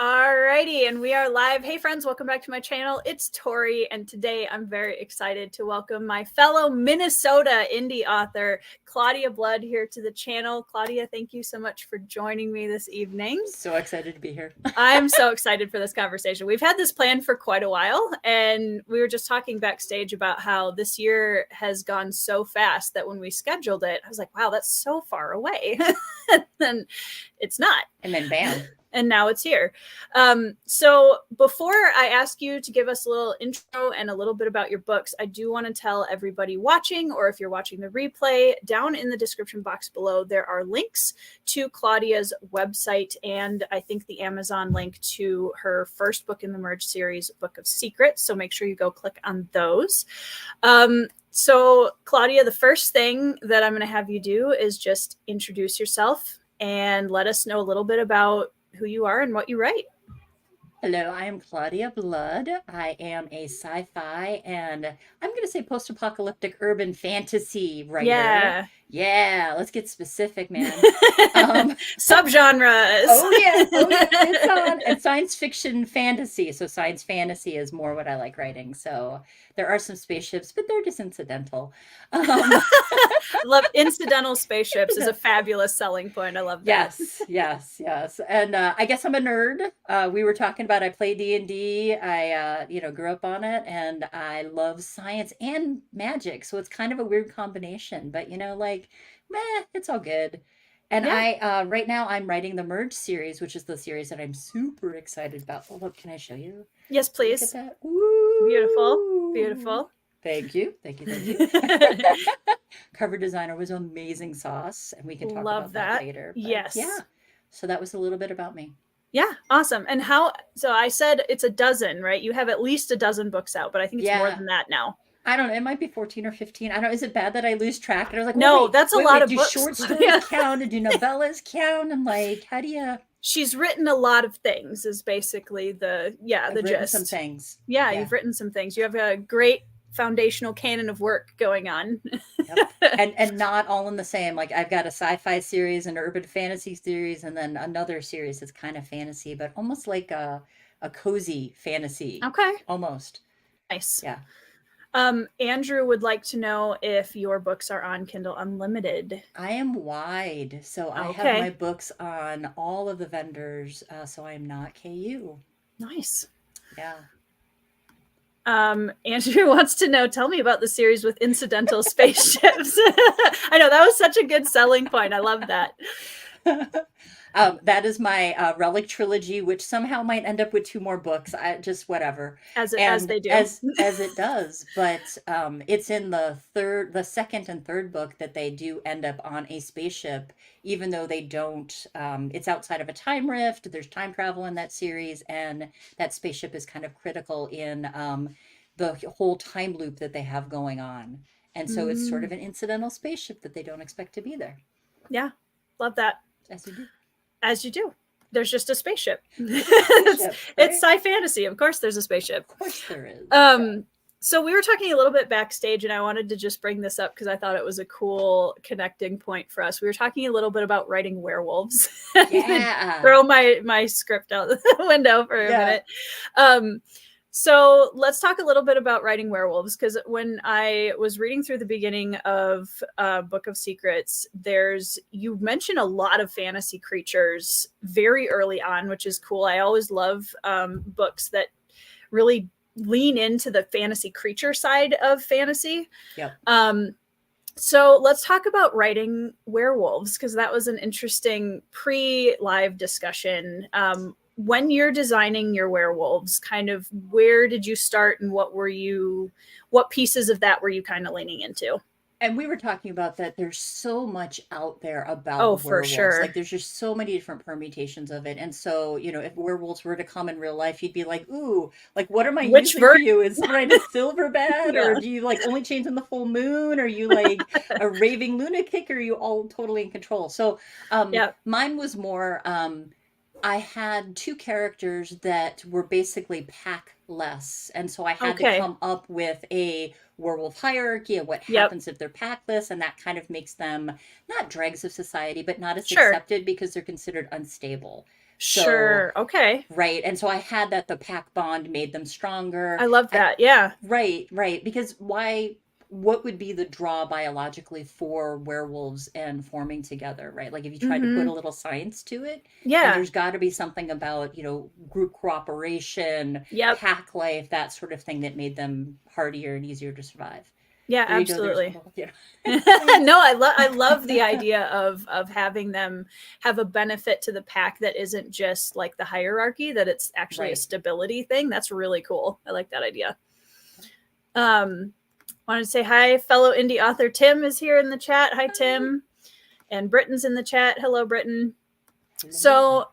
Alrighty, and we are live. Hey friends, welcome back to my channel. It's Tori, and today I'm very excited to welcome my fellow Minnesota indie author, Claudia Blood, here to the channel. Claudia, thank you so much for joining me this evening. So excited to be here. I'm so excited for this conversation. We've had this planned for quite a while, and we were just talking backstage about how this year has gone so fast that when we scheduled it, I was like, wow, that's so far away. And it's not. And then bam. And now it's here. So before I ask you to give us a little intro and a little bit about your books, I do want to tell everybody watching, or if you're watching the replay, down in the description box below, there are links to Claudia's website and I think the Amazon link to her first book in the Merge series, Book of Secrets. So make sure you go click on those. So Claudia, the first thing that I'm going to have you do is just introduce yourself and let us know a little bit about who you are and what you write. Hello, I am Claudia Blood. I am a sci-fi and I'm going to say post-apocalyptic urban fantasy writer. Yeah, let's get specific, man. Subgenres. Oh yeah, it's on. And science fiction fantasy. So science fantasy is more what I like writing. So there are some spaceships, but they're just incidental. Love incidental spaceships is a fabulous selling point. I love that. Yes. And I guess I'm a nerd. We were talking about I play D&D. I grew up on it, and I love science and magic. So it's kind of a weird combination, but it's all good. And I right now I'm writing the Merge series, which is the series that I'm super excited about. Oh, look, can I show you? Yes, please. Look at that. Ooh. Beautiful. Thank you. Cover designer was amazing sauce, and we can talk about that later. But yes. Yeah. So that was a little bit about me. Yeah, awesome. And so I said it's a dozen, right? You have at least a dozen books out, but I think it's more than that now. I don't know. It might be 14 or 15. I don't know. Is it bad that I lose track? And I was like, no, that's a lot of books. Do short stories count? And do novellas count? And how do you... She's written a lot of things is basically the gist. Some things. Yeah, you've written some things. You have a great foundational canon of work going on. Yep. And not all in the same. Like I've got a sci-fi series, an urban fantasy series, and then another series that's kind of fantasy, but almost like a cozy fantasy. Okay. Almost. Nice. Yeah. Andrew would like to know if your books are on Kindle Unlimited. I am wide, so I have my books on all of the vendors, so I am not KU. Nice. Yeah. Andrew wants to know, tell me about the series with incidental spaceships. I know, that was such a good selling point. I love that. That is my Relic trilogy, which somehow might end up with 2 more books. Just whatever, as they do, as it does. But it's in the second and third book that they do end up on a spaceship, even though they don't. It's outside of a time rift. There's time travel in that series, and that spaceship is kind of critical in the whole time loop that they have going on. And so it's sort of an incidental spaceship that they don't expect to be there. Yeah, love that. As you do. There's just a spaceship. It's sci-fantasy. Of course there's a spaceship. Of course there is. So we were talking a little bit backstage, and I wanted to just bring this up because I thought it was a cool connecting point for us. We were talking a little bit about writing werewolves. Yeah. Throw my script out the window for a minute. So let's talk a little bit about writing werewolves, because when I was reading through the beginning of Book of Secrets, you mention a lot of fantasy creatures very early on, which is cool. I always love books that really lean into the fantasy creature side of fantasy. Yep. So let's talk about writing werewolves, because that was an interesting pre-live discussion. When you're designing your werewolves, kind of where did you start, and what pieces of that were you kind of leaning into? And we were talking about that. There's so much out there about werewolves. For sure. Like there's just so many different permutations of it. And so, if werewolves were to come in real life, you'd be like, ooh, like what am I using for you? Is it a silver bat? Or do you only change in the full moon? Are you like a raving lunatic? Or are you all totally in control? So mine was more I had 2 characters that were basically packless. And so I had to come up with a werewolf hierarchy of what happens if they're packless. And that kind of makes them not dregs of society, but not as accepted because they're considered unstable. Sure. So, Okay. right. And so I had that the pack bond made them stronger. I love that. Yeah. Right, right. Because what would be the draw biologically for werewolves and forming together, right? Like if you tried to put Mm-hmm. a little science to it, and Yeah. there's got to be something about, group cooperation, Yep. pack life, that sort of thing that made them hardier and easier to survive. Yeah, There you go. There's a absolutely. little, science. No, I love the idea of having them have a benefit to the pack that isn't just like the hierarchy, that it's actually a Right. stability thing. That's really cool. I like that idea. Wanted to say hi, fellow indie author Tim is here in the chat. Hi, Tim. And Britton's in the chat. Hello, Britton. So,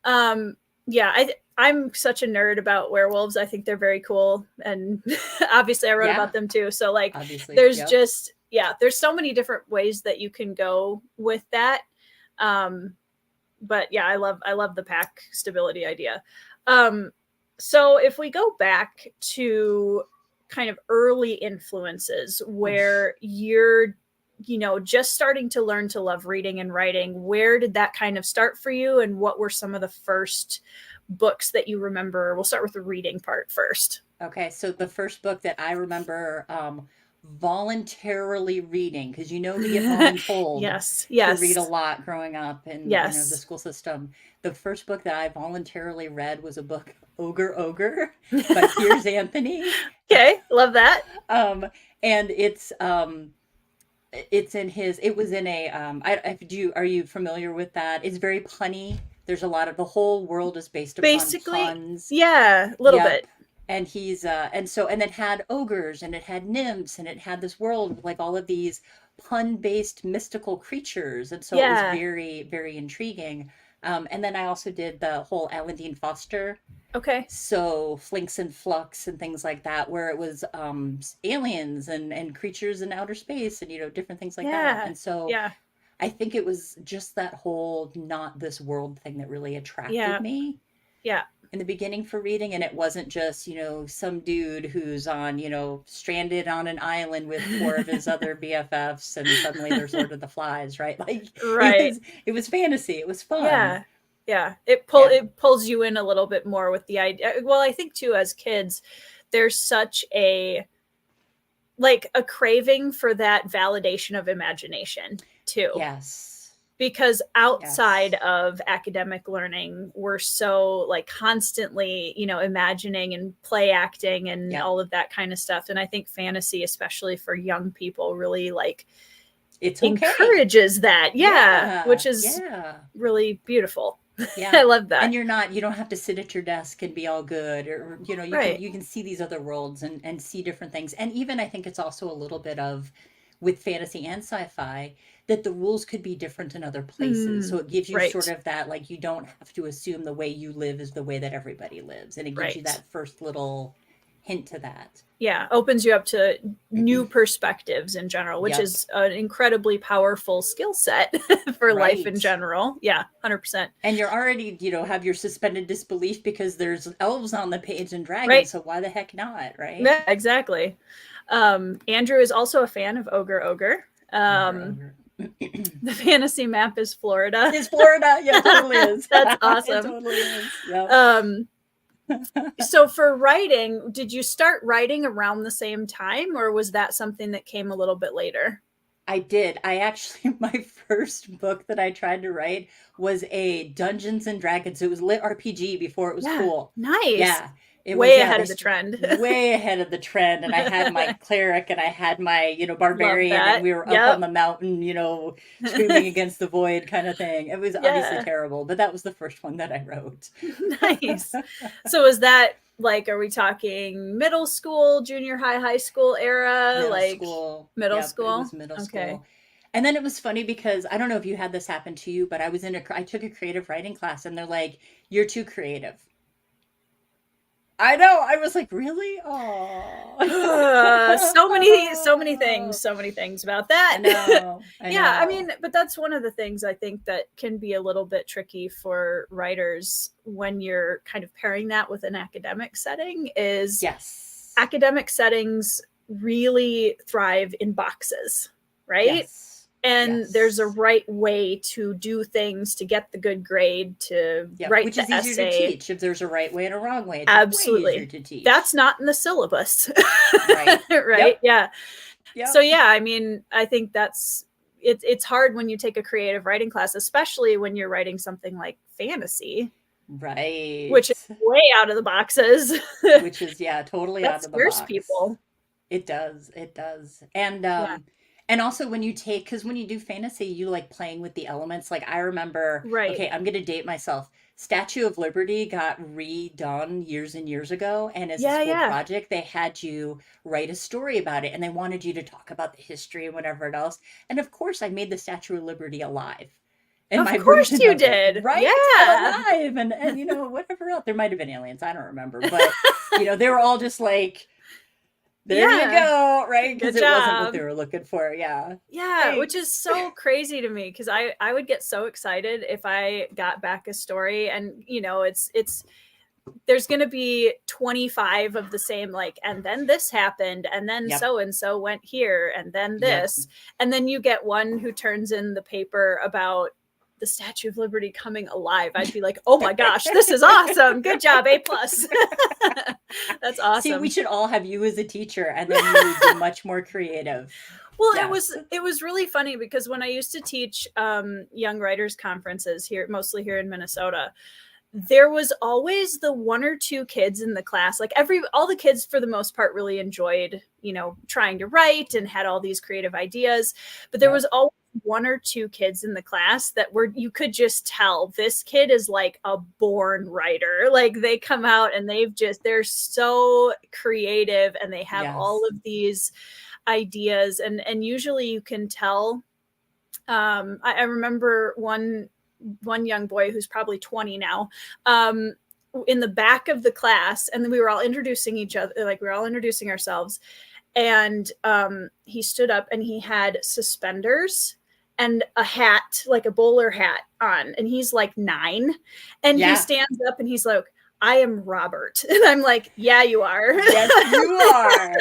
yeah, I'm such a nerd about werewolves. I think they're very cool, and obviously I wrote about them too. So like, Obviously, there's yep. just there's so many different ways that you can go with that. But yeah, I love the pack stability idea. So if we go back to kind of early influences where you're just starting to learn to love reading and writing, where did that kind of start for you, and what were some of the first books that you remember? We'll start with the reading part first. Okay, so the first book that I remember voluntarily reading, because we get voluntold Yes. to read a lot growing up in Yes. the school system. The first book that I voluntarily read was a book, Ogre by Piers Anthony. Okay, love that. And it's in his, it was in a are you familiar with that? It's very punny. There's a lot of, the whole world is based upon Basically, puns. yeah, a little bit. And he's and it had ogres and it had nymphs and it had this world with like all of these pun-based mystical creatures, and so it was very, very intriguing. And then I also did the whole Alan Dean Foster. Okay. So Flinks and Flux and things like that, where it was aliens and creatures in outer space and different things like that. And so I think it was just that whole not this world thing that really attracted me. Yeah. In the beginning for reading, and it wasn't just some dude who's on stranded on an island with 4 of his other BFFs and suddenly there's Lord of the Flies, right? Like it was fantasy, it was fun. It pulls you in a little bit more with the idea. Well, I think too, as kids, there's such a craving for that validation of imagination too. Yes. Because outside of academic learning, we're so constantly, imagining and play acting and all of that kind of stuff. And I think fantasy, especially for young people, really encourages that. Which is really beautiful. I love that. And you don't have to sit at your desk and be all good, or you can see these other worlds and see different things. And even I think it's also a little bit of, with fantasy and sci-fi, that the rules could be different in other places. So it gives you sort of that, you don't have to assume the way you live is the way that everybody lives. And it gives you that first little hint to that. Yeah, opens you up to new perspectives in general, which is an incredibly powerful skill set for life in general. Yeah, 100%. And you're already, have your suspended disbelief because there's elves on the page and dragons, so why the heck not, right? Yeah, exactly. Andrew is also a fan of Ogre. The fantasy map is Florida. It's Florida. Yeah, it totally is. That's awesome. It totally is. Yep. So for writing, did you start writing around the same time, or was that something that came a little bit later? I did. My first book that I tried to write was a Dungeons and Dragons. It was lit RPG before it was cool. Nice. Yeah. It way was ahead of the trend. Way ahead of the trend. And I had my cleric and I had my, barbarian, and we were up on the mountain, screaming against the void kind of thing. It was obviously terrible, but that was the first one that I wrote. Nice. So is that are we talking middle school, junior high school era? Middle school? It was middle school. And then it was funny because I don't know if you had this happen to you, but I took a creative writing class and they're like, you're too creative. I know. I was like, really? Oh, so many things about that. I know. Yeah, I mean, but that's one of the things I think that can be a little bit tricky for writers when you're kind of pairing that with an academic setting. Is academic settings really thrive in boxes, right? Yes. And there's a Yes. right way to do things to get the good grade, to Yep. write Which the is easier to essay. teach. If there's a right way and a wrong way, it's way easier Absolutely. to That's teach. not in the syllabus. Right. Right? Yep. Yeah. So Yep. yeah, I mean, I think that's it's hard when you take a creative writing class, especially when you're writing something like fantasy, Right. which is way out of the boxes. Which is, yeah, totally That out of the scares box. people. It does. It does. Yeah. And also when you take, because when you do fantasy, you like playing with the elements. Like I remember, Right. okay, I'm gonna date myself. Statue of Liberty got redone years and years ago, and as a Yeah, school yeah. project, they had you write a story about it, and they wanted you to talk about the history and whatever else. And of course, I made the Statue of Liberty alive in Of my course version you of it, did. right? And Yeah. alive, and you know whatever else. There might have been aliens, I don't remember, but you know they were all just like there you Yeah. go, right? Because Good it wasn't what job. they were looking for. Yeah. Yeah, which is Thanks. so crazy to me because I would get so excited if I got back a story, and it's there's going to be 25 of the same, like, and then this happened, and then Yep. so and so went here, and then Yep. this, and then you get one who turns in the paper about the Statue of Liberty coming alive. I'd be like, oh my gosh, this is awesome, good job, A+. That's See, we awesome. should all have you as a teacher, and then you would be much more creative. Well, Yes. it was really funny because when I used to teach young writers conferences here, mostly here in Minnesota, there was always the one or two kids in the class, like all the kids for the most part really enjoyed, trying to write and had all these creative ideas, but there Yep. was always one or two kids in the class that you could just tell this kid is like a born writer. Like they come out and they're so creative and they have all Yes. of these ideas, and usually you can tell. I remember one young boy who's probably 20 now, in the back of the class, and then we were all introducing each other, like we were all introducing ourselves, and he stood up and he had suspenders and a hat, like a bowler hat on, and he's like 9, and he Yeah. stands up and he's like, I am Robert. And I'm like, yeah, you are. Yes, you are.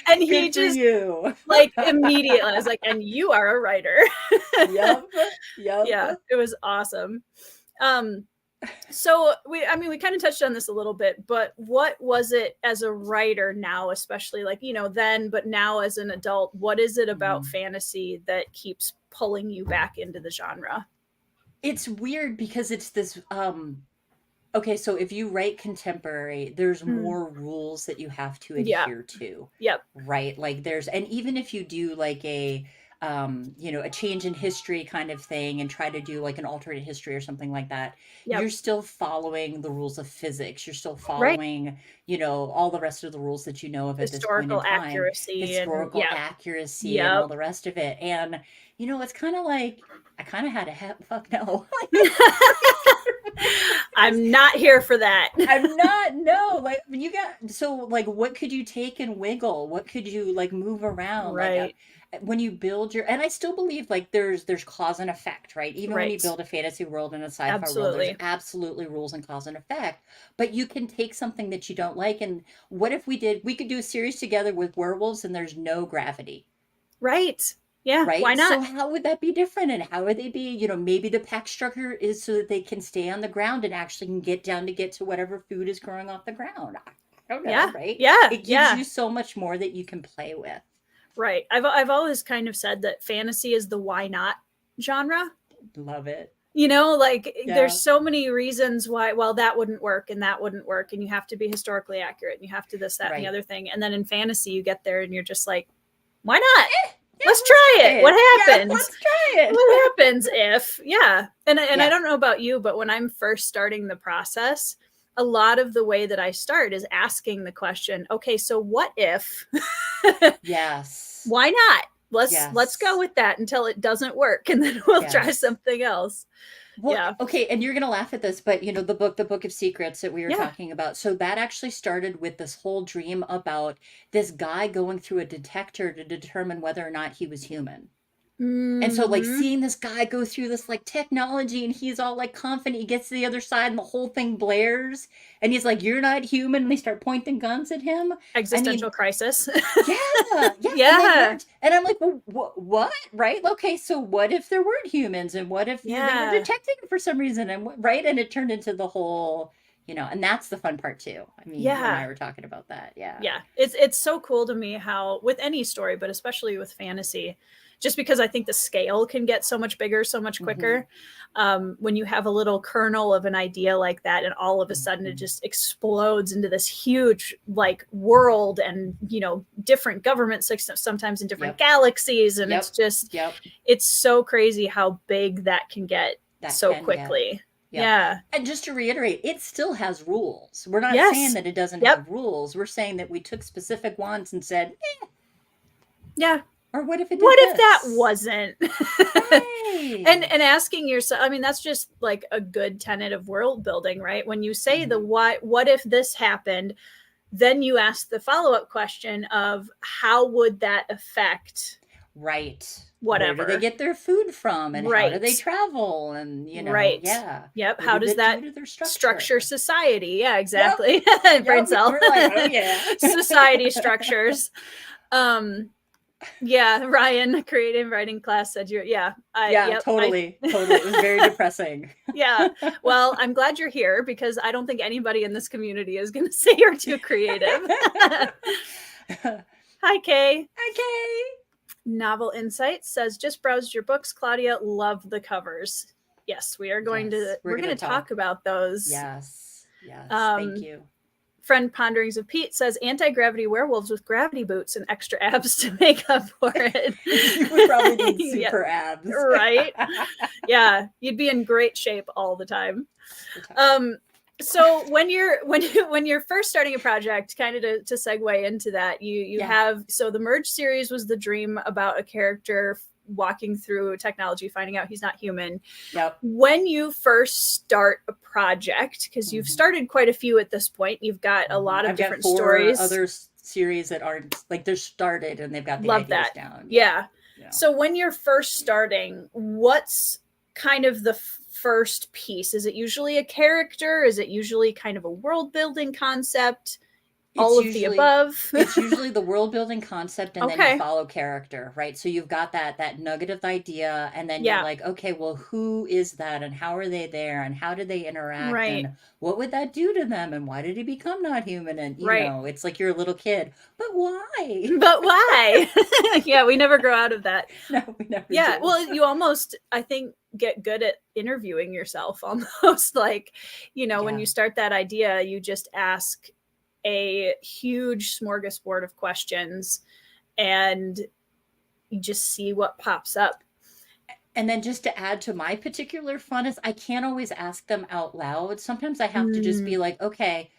And Good he for just you. like immediately, I was like, and you are a writer. Yep. Yep. Yeah, it was awesome. So we kind of touched on this a little bit, but what was it as a writer now, especially like, then, but now as an adult, what is it about fantasy that keeps pulling you back into the genre? It's weird because it's this okay, so if you write contemporary, there's more rules that you have to Yeah. adhere to. Yep. Right? Like and even if you do like a a change in history kind of thing and try to do like an alternate history or something like that, Yep. you're still following the rules of physics. You're still Right. following, all the rest of the rules that you know of at this point in Historical time. accuracy Historical and accuracy and all the rest of it. And it's kind of like I kind of had a fuck no. I'm not here for that. I'm not, no, like you got, so like what could you take and wiggle? What could you like move around? Right. Like when you build and I still believe like there's cause and effect, right? Even when you Right. build a fantasy world and a sci-fi world, Absolutely. there's absolutely rules and cause and effect. But you can take something that you don't like, and what if we could do a series together with werewolves and there's no gravity. Right. Yeah, Right? why not? So how would that be different? And how would they be, maybe the pack structure is so that they can stay on the ground and actually can get to whatever food is growing off the ground. I don't know, Yeah. right? Yeah. It gives you so much more that you can play with. Right. I've always kind of said that fantasy is the why not genre. Love it. There's so many reasons why, well, that wouldn't work and that wouldn't work, and you have to be historically accurate and you have to this, that, and the other thing. And then in fantasy, you get there and you're just like, why not? Let's try it. What happens? Yeah, let's try it. What happens if? Yeah. And Yeah. I don't know about you, but when I'm first starting the process, a lot of the way that I start is asking the question, okay, so what if? Yes. Why not? Let's go with that until it doesn't work, and then we'll try something else. Well, yeah. Okay, and you're gonna laugh at this, but the Book of Secrets that we were talking about. So that actually started with this whole dream about this guy going through a detector to determine whether or not he was human. And so like Mm-hmm. seeing this guy go through this like technology and he's all like confident, he gets to the other side and the whole thing blares and he's like, "You're not human," and they start pointing guns at him. I mean, Existential crisis. yeah, yeah, and they Yeah. weren't. And I'm like, well, what? Right? Okay, so what if there weren't humans, and what if they were Yeah. detecting it for some reason, and right? And it turned into the whole, and that's the fun part too. I mean, you and I Yeah. were talking about that. Yeah. Yeah. It's so cool to me how with any story, but especially with fantasy, just because I think the scale can get so much bigger, so much Mm-hmm. quicker. When you have a little kernel of an idea like that, and all of a sudden it Mm-hmm. just explodes into this huge like world and different government systems, sometimes in different Yep. galaxies, and Yep. it's just Yep. it's so crazy how big that can get That so can get. quickly. Yeah. Yeah. And just to reiterate, it still has rules. We're not saying Yes. that it doesn't Yep. have rules. We're saying that we took specific ones and said, Yeah. or what if it did What if that this? wasn't? Right. And asking yourself, I mean, that's just like a good tenet of world building, right? When you say the what if this happened, then you ask the follow-up question of how would that affect Right. Where do they whatever? get their food from and how do Right. they travel? And, Right. yeah. Yep. What How did does that do that to their structure structure? society? Yeah, Yep. exactly. Brain Yep. cell. We're like, oh, yeah. Society structures. Yeah, Ryan, creative writing class said Yeah, yep. totally. Totally. It was very depressing. Yeah. Well, I'm glad you're here because I don't think anybody in this community is going to say you're too creative. Hi, Kay. Okay. Novel Insights says, just browsed your books, Claudia. Love the covers. Yes, we are going Yes, we're going to talk about those. Yes. Yes. Thank you. Friend Ponderings of Pete says anti-gravity werewolves with gravity boots and extra abs to make up for it. You would probably need super abs. Right? Yeah, you'd be in great shape all the time. So when you're first starting a project, kind of to segue into that, you have, so the Merge series was the dream about a character walking through technology, finding out he's not human. Yep. When you first start a project, because you've started quite a few at this point, you've got a lot of different stories. Other series that aren't like they're started and they've got the ideas down. Yeah. So when you're first starting, what's kind of the first piece? Is it usually a character? Is it usually kind of a world building concept? All of the above? It's usually the world building concept and then you follow character, right? So you've got that nugget of idea and then you're like, okay, well, who is that and how are they there and how did they interact and what would that do to them and why did he become not human? And you know, it's like you're a little kid, but why? But why? Yeah, we never grow out of that. No, we never do. Well, you almost, I think, get good at interviewing yourself almost like, when you start that idea, you just ask a huge smorgasbord of questions and you just see what pops up. And then just to add to my particular fun is I can't always ask them out loud. Sometimes I have to just be like, okay,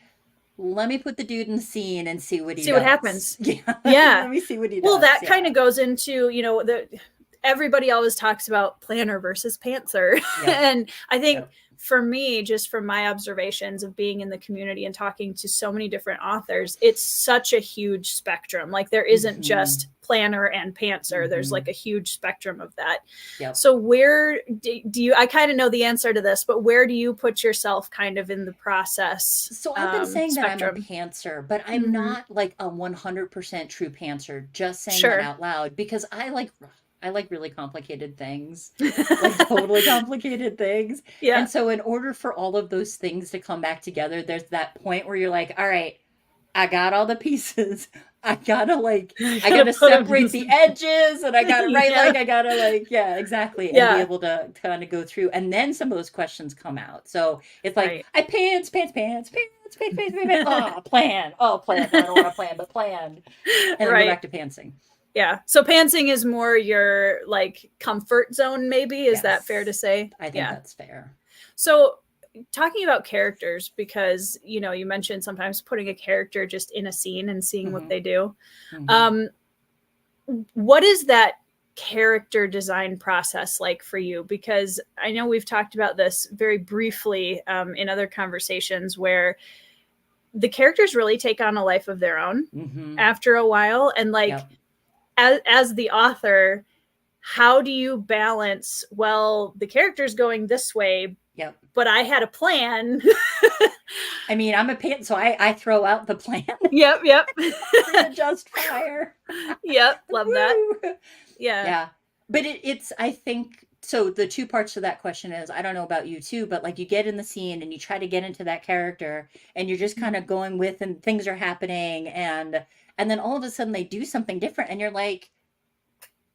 let me put the dude in the scene and see what he does. What happens. Yeah. Let me see what he does. Well, that kind of goes into, everybody always talks about planner versus pantser. And I think for me, just from my observations of being in the community and talking to so many different authors, it's such a huge spectrum. Like there isn't just planner and pantser. There's like a huge spectrum of that. So where do you, I kind of know the answer to this, but where do you put yourself kind of in the process? So I've been saying spectrum. That I'm a pantser, but I'm not like a 100% true pantser, just saying that out loud because I like really complicated things, like totally complicated things. Yeah. And so in order for all of those things to come back together, there's that point where you're like, all right, I got all the pieces. I gotta separate the edges and I gotta exactly. And be able to kind of go through. And then some of those questions come out. So it's like, I pants. Oh, plan. Oh, plan. No, I don't want to plan, but plan. And then go back to pantsing. Yeah. So pantsing is more your like comfort zone, maybe. Is that fair to say? I think that's fair. So talking about characters, because, you mentioned sometimes putting a character just in a scene and seeing what they do. What is that character design process like for you? Because I know we've talked about this very briefly in other conversations where the characters really take on a life of their own after a while. And like, as the author, how do you balance, well, the character's going this way, Yep. but I had a plan. I mean, I'm a pan, so I throw out the plan. Yep. Readjust fire. Yep. Love that. Woo! Yeah. Yeah. But it's, I think, so the two parts to that question is, I don't know about you too, but like you get in the scene and you try to get into that character and you're just kind of going with, and things are happening, and then all of a sudden they do something different and you're like,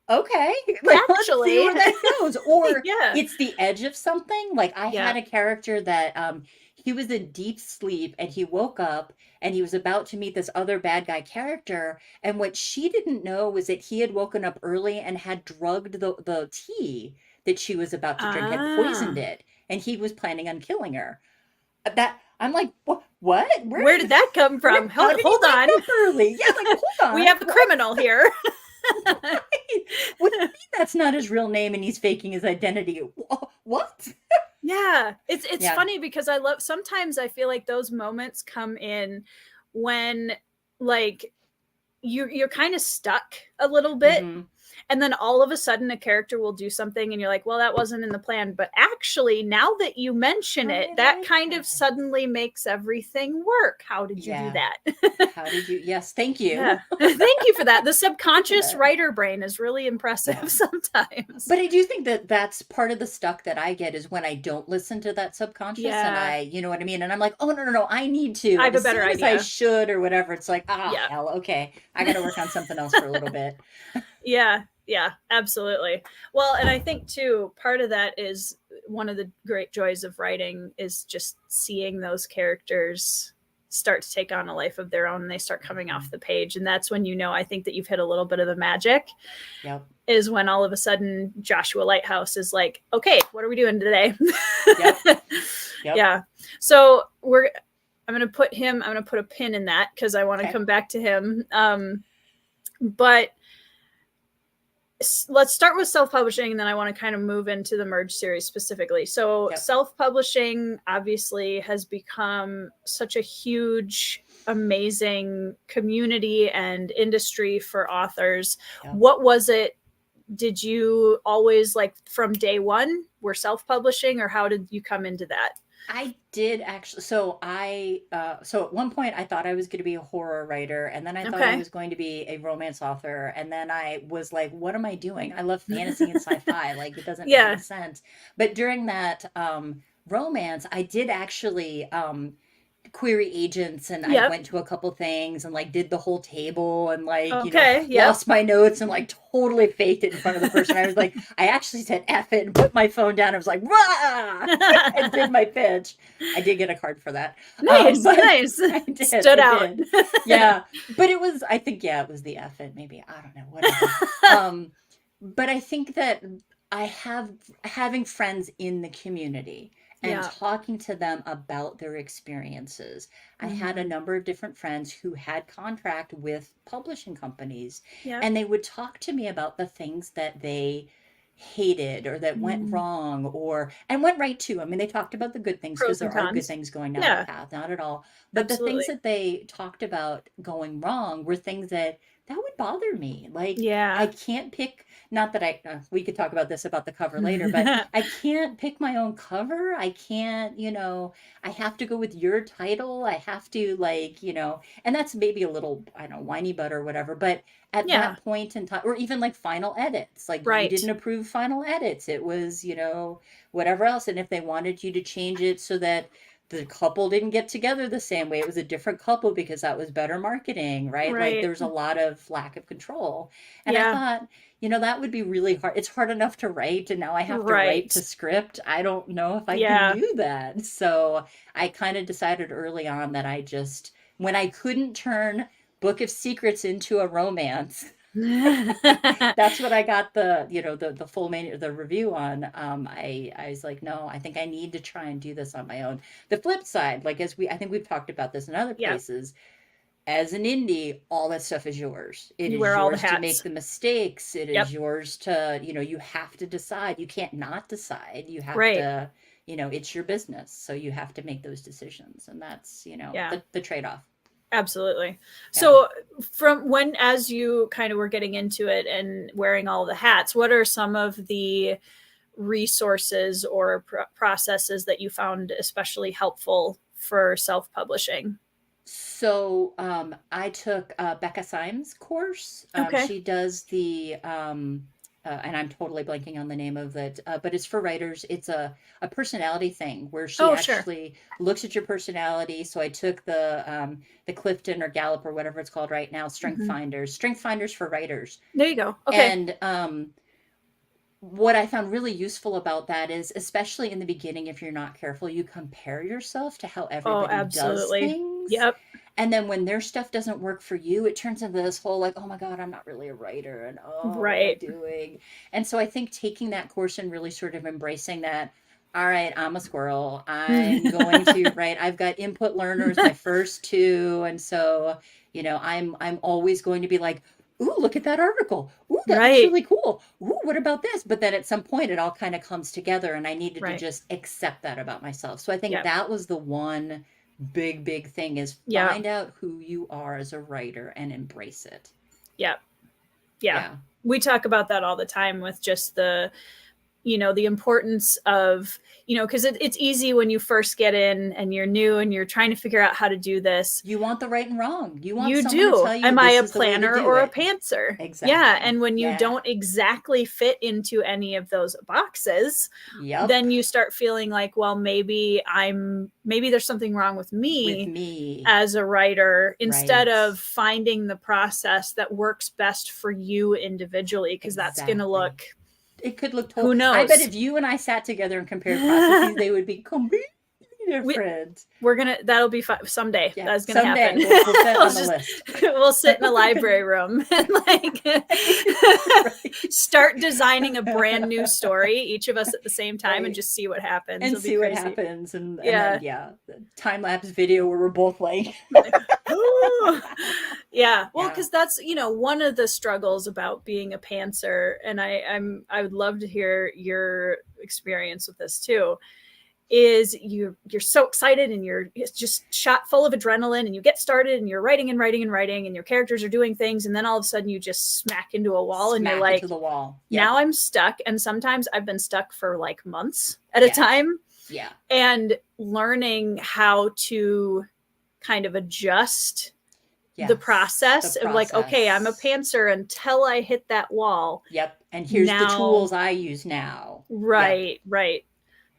okay, like, let's see Actually. where that goes. Or Yeah. it's the edge of something. Like I Yeah. had a character that he was in deep sleep and he woke up and he was about to meet this other bad guy character. And what she didn't know was that he had woken up early and had drugged the tea that she was about to drink, had poisoned it, and he was planning on killing her. That I'm like, what? Where did that come from? How did he Hold wake on. up early? Yeah, like hold on. We have a criminal here. What do you mean that's not his real name and he's faking his identity? What? Yeah. It's Yeah. funny because sometimes I feel like those moments come in when like you're kind of stuck a little bit. Mhm. And then all of a sudden a character will do something and you're like, well, that wasn't in the plan. But actually, now that you mention it, that kind of suddenly makes everything work. How did you do that? How did you? Yes, thank you. Yeah. Thank you for that. The subconscious writer brain is really impressive sometimes. But I do think that that's part of the stuck that I get is when I don't listen to that subconscious and I, you know what I mean? And I'm like, oh, no, I need to. I have and a better as soon idea. as I should or whatever. It's like, hell, okay. I got to work on something else for a little bit. Yeah, absolutely. Well, and I think too, part of that is one of the great joys of writing is just seeing those characters start to take on a life of their own and they start coming off the page. And that's when, I think that you've hit a little bit of the magic. Yep. Is when all of a sudden Joshua Lighthouse is like, okay, what are we doing today? Yep. Yeah. So I'm going to put a pin in that because I want to come back to him. But let's start with self-publishing, and then I want to kind of move into the Merge series specifically. So self-publishing obviously has become such a huge, amazing community and industry for authors. What was it? Did you always, like, from day one, were self-publishing, or how did you come into that? I did actually. So so at one point I thought I was going to be a horror writer, and then I thought I was going to be a romance author, and then I was like, what am I doing? I love fantasy and sci-fi. Like, it doesn't make sense. But during that romance, I did actually query agents, and I went to a couple things and like did the whole table and like lost my notes and like totally faked it in front of the person. I was like, I actually said F it and put my phone down. I was like, rah! And did my pitch. I did get a card for that. Nice. I did, stood out. Yeah, but it was, I think, it was the F it, maybe, I don't know, whatever. But I think that having friends in the community and talking to them about their experiences. I had a number of different friends who had contract with publishing companies, and they would talk to me about the things that they hated or that went wrong and went right too. I mean, they talked about the good things because there are good things going down that path, not at all. But the things that they talked about going wrong were things that would bother me. Like, I can't pick, not that we could talk about this about the cover later, but I can't pick my own cover. I can't, I have to go with your title. I have to, like, and that's maybe a little, I don't know, whiny butt or whatever, but at that point in time, or even like final edits, like you didn't approve final edits. It was, whatever else. And if they wanted you to change it so that the couple didn't get together the same way, it was a different couple because that was better marketing, right? Like there's a lot of lack of control. And I thought, that would be really hard. It's hard enough to write, and now I have to write to script. I don't know if I can do that. So I kind of decided early on that when I couldn't turn Book of Secrets into a romance, that's what I got the full the review on. I was like, no, I think I need to try and do this on my own. The flip side, like, I think we've talked about this in other places, as an indie, all that stuff is yours. It is yours to make the mistakes. It is yours to, you have to decide. You can't not decide. You have to, it's your business. So you have to make those decisions. And that's, the trade-off. Absolutely. Yeah. So from when, as you kind of were getting into it and wearing all the hats, what are some of the resources or processes that you found especially helpful for self-publishing? So I took Becca Syme's course. Okay. She does the and I'm totally blanking on the name of it, but it's for writers. It's a personality thing where she Oh, sure. actually looks at your personality. So I took the Clifton or Gallup or whatever it's called right now, Strength Finders for writers. There you go. Okay. And what I found really useful about that is, especially in the beginning, if you're not careful, you compare yourself to how Oh, everybody does absolutely. things. Yep. And then when their stuff doesn't work for you, it turns into this whole like, oh my God, I'm not really a writer. And oh, what am I Right. doing? And so I think taking that course and really sort of embracing that, all right, I'm a squirrel. I'm going to, right? I've got input learners, my first two. And so, I'm always going to be like, ooh, look at that article. Ooh, that looks Right. really cool. Ooh, what about this? But then at some point it all kind of comes together and I needed to Right. just accept that about myself. So I think Yep. that was the one big thing is Yeah. find out who you are as a writer and embrace it. Yep. Yeah. We talk about that all the time with just the importance of, because it's easy when you first get in and you're new and you're trying to figure out how to do this. You want the right and wrong. You want You someone to do. tell you, Am I a this is the way to planner do or a it. pantser? Exactly. Yeah. And when you Yeah. don't exactly fit into any of those boxes, Yep. then you start feeling like, well, maybe there's something wrong with me as a writer, instead Right. of finding the process that works best for you individually, because that's going to look, it could look who knows? I bet if you and I sat together and compared processes, they would be completely different. That'll be fun someday. Yeah, That's gonna happen. We'll set on the list. We'll sit in a library room and start designing a brand new story, each of us at the same time, and just see what happens. And see what happens. And yeah, then, the time-lapse video where we're both like yeah. Well, because that's one of the struggles about being a pantser, and I would love to hear your experience with this too. Is you're so excited and you're just shot full of adrenaline and you get started and you're writing and your characters are doing things, and then all of a sudden you just smack into a wall and you're like, into the wall. Yep. Now I'm stuck. And sometimes I've been stuck for like months at a time. Yeah. And learning how to kind of adjust the process of like, okay, I'm a pantser until I hit that wall. Yep. And here's the tools I use now. Right. Right.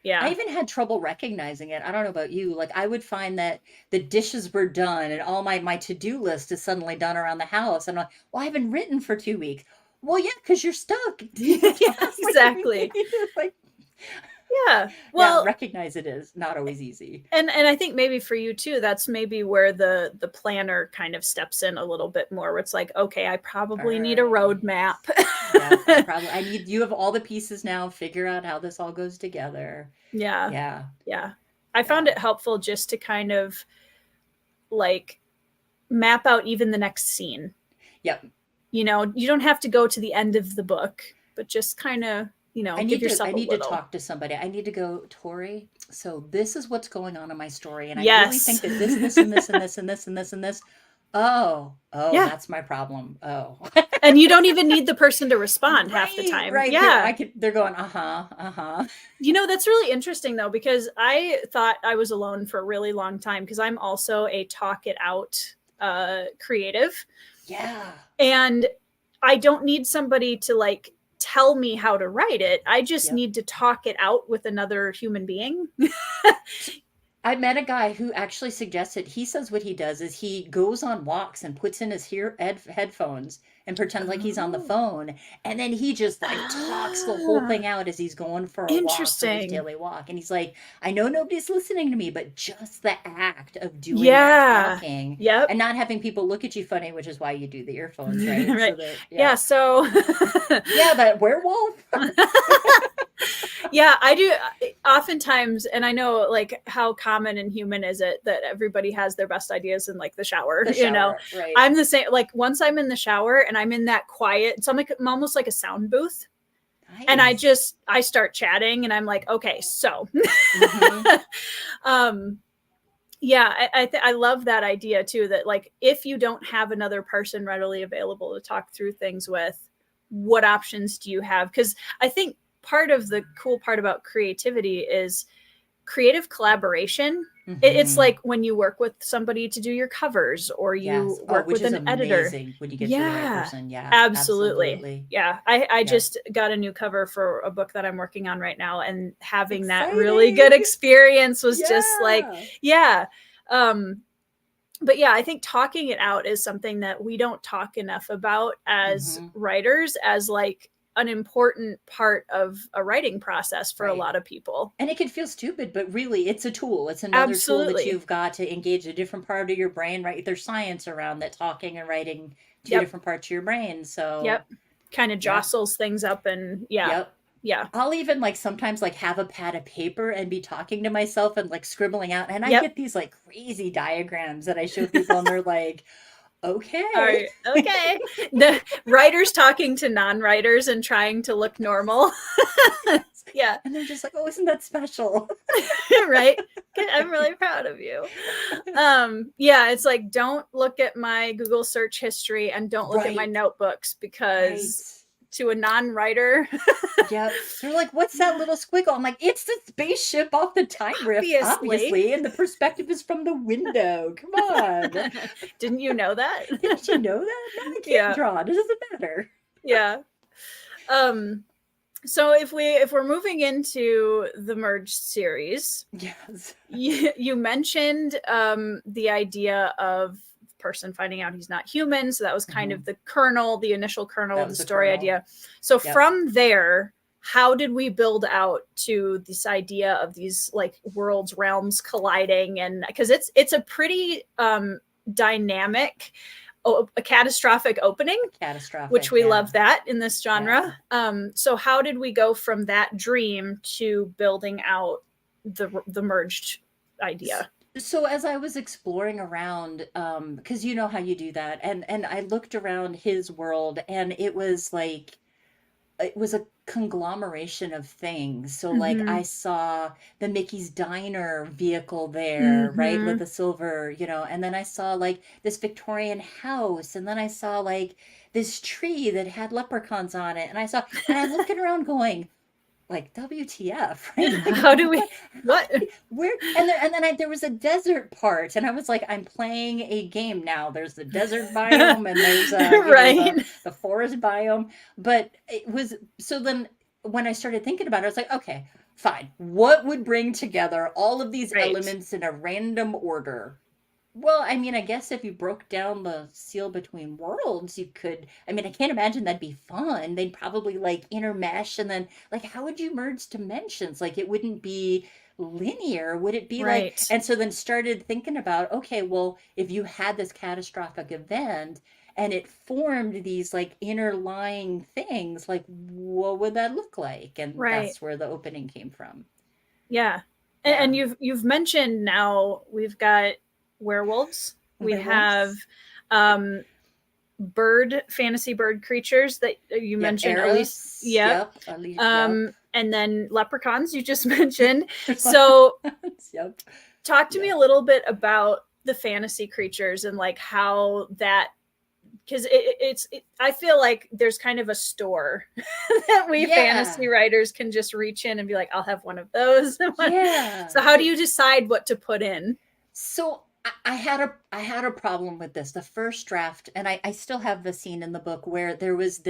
Yeah. I even had trouble recognizing it. I don't know about you. Like I would find that the dishes were done and all my to-do list is suddenly done around the house. And I'm like, well, I haven't written for 2 weeks. Well, yeah, because you're stuck. Yeah, exactly. Yeah. Well, recognize it is not always easy. And I think maybe for you too, that's maybe where the planner kind of steps in a little bit more, where it's like, okay, I probably need a roadmap. You have all the pieces now, figure out how this all goes together. Yeah. I found it helpful just to kind of like map out even the next scene. Yep. You don't have to go to the end of the book, but just kind of, I need to talk to somebody. I need to go, Tori, so this is what's going on in my story. And I really think that this and this and this and this and this and this. Oh, yeah. That's my problem. Oh. And you don't even need the person to respond half the time. Right. Yeah. They're going, That's really interesting though, because I thought I was alone for a really long time because I'm also a talk it out creative. Yeah. And I don't need somebody to like tell me how to write it. I just need to talk it out with another human being. I met a guy who actually suggested, he says what he does is he goes on walks and puts in his headphones and pretends like he's on the phone. And then he just like talks the whole thing out as he's going for a walk, for his daily walk. And he's like, I know nobody's listening to me, but just the act of doing that talking and not having people look at you funny, which is why you do the earphones, right? Right. So that werewolf. Yeah, I do oftentimes, and I know like how common and human is it that everybody has their best ideas in like the shower, right. I'm the same. Like once I'm in the shower and I'm in that quiet, so I'm almost like a sound booth. Nice. And I start chatting and I'm like, okay, so Yeah, I love that idea too, that like if you don't have another person readily available to talk through things with, what options do you have? Because I think part of the cool part about creativity is creative collaboration. It's Mm-hmm. like when you work with somebody to do your covers, or Yes. you Oh, work which with is an editor. amazing when you get to the right Yeah, person. Yeah, absolutely. absolutely. Yeah, I Yep. just got a new cover for a book that I'm working on right now, and having that really Exciting. good experience was just like, Yeah. yeah. Um, but yeah, I think talking it out is something that we don't talk enough about as Mm-hmm. writers, as like an important part of a writing process for a Right. lot of people. And it can feel stupid, but really it's a tool. It's another tool that Absolutely. you've got to engage a different part of your brain, right? There's science around that, talking and writing two Yep. different parts of your brain. So, Yep. Kind of yeah. jostles things up, and yeah. Yep. Yeah. I'll even like sometimes like have a pad of paper and be talking to myself and like scribbling out. And I Yep. get these like crazy diagrams that I show people and they're like, All okay. right. Okay. The writers talking to non-writers and trying to look normal. Yeah. And they're just like, oh, isn't that special? Right. I'm really proud of you. Yeah, it's like, don't look at my Google search history and don't look at my Right. notebooks, Right. because to a non-writer, Yep. They're like, what's that little squiggle? I'm like, it's the spaceship off the time rift, obviously. obviously. And the perspective is from the window. Come on. Didn't you know that? Didn't you know that? No, I can't Yeah. draw. It doesn't matter. Yeah. So if we're moving into the Merged series, Yes. you mentioned the idea of person finding out he's not human, so that was kind Mm-hmm. of the initial kernel That of the was the story kernel. idea. So Yep. from there, how did we build out to this idea of these like worlds, realms colliding? And because it's a pretty dynamic, a catastrophic opening, which Catastrophic, we yeah. love that in this genre. Yeah. So how did we go from that dream to building out the merged idea? So as I was exploring around, because you know how you do that, and I looked around his world, and it was like it was a conglomeration of things. So like Mm-hmm. I saw the Mickey's Diner vehicle there, right, with Mm-hmm. the silver, and then I saw like this Victorian house, and then I saw like this tree that had leprechauns on it, and I'm looking around going, like WTF, right? Like How do we? how What? where and then there was a desert part, and I was like, I'm playing a game now. There's the desert biome, and there's Right. the forest biome. But it was so then when I started thinking about it, I was like, okay, fine. What would bring together all of these Right. elements in a random order? Well, I mean, I guess if you broke down the seal between worlds, you could. I mean, I can't imagine that'd be fun. They'd probably like intermesh, and then like, how would you merge dimensions? Like, it wouldn't be linear. Would it be like? Right. And so then started thinking about, okay, well, if you had this catastrophic event and it formed these like interlying things, like what would that look like? And Right. that's where the opening came from. Yeah. And Yeah, you've mentioned, now we've got werewolves. We have werewolves. fantasy bird creatures that you Yep, mentioned, Elise. Eros. Yep. Yep, yep. And then leprechauns you just mentioned. So Yep. talk to me Yep. a little bit about the fantasy creatures and like how that, because I feel like there's kind of a store that we Yeah. fantasy writers can just reach in and be like, I'll have one of those. Yeah. So how do you decide what to put in? So I had a problem with this. The first draft, and I still have the scene in the book where there's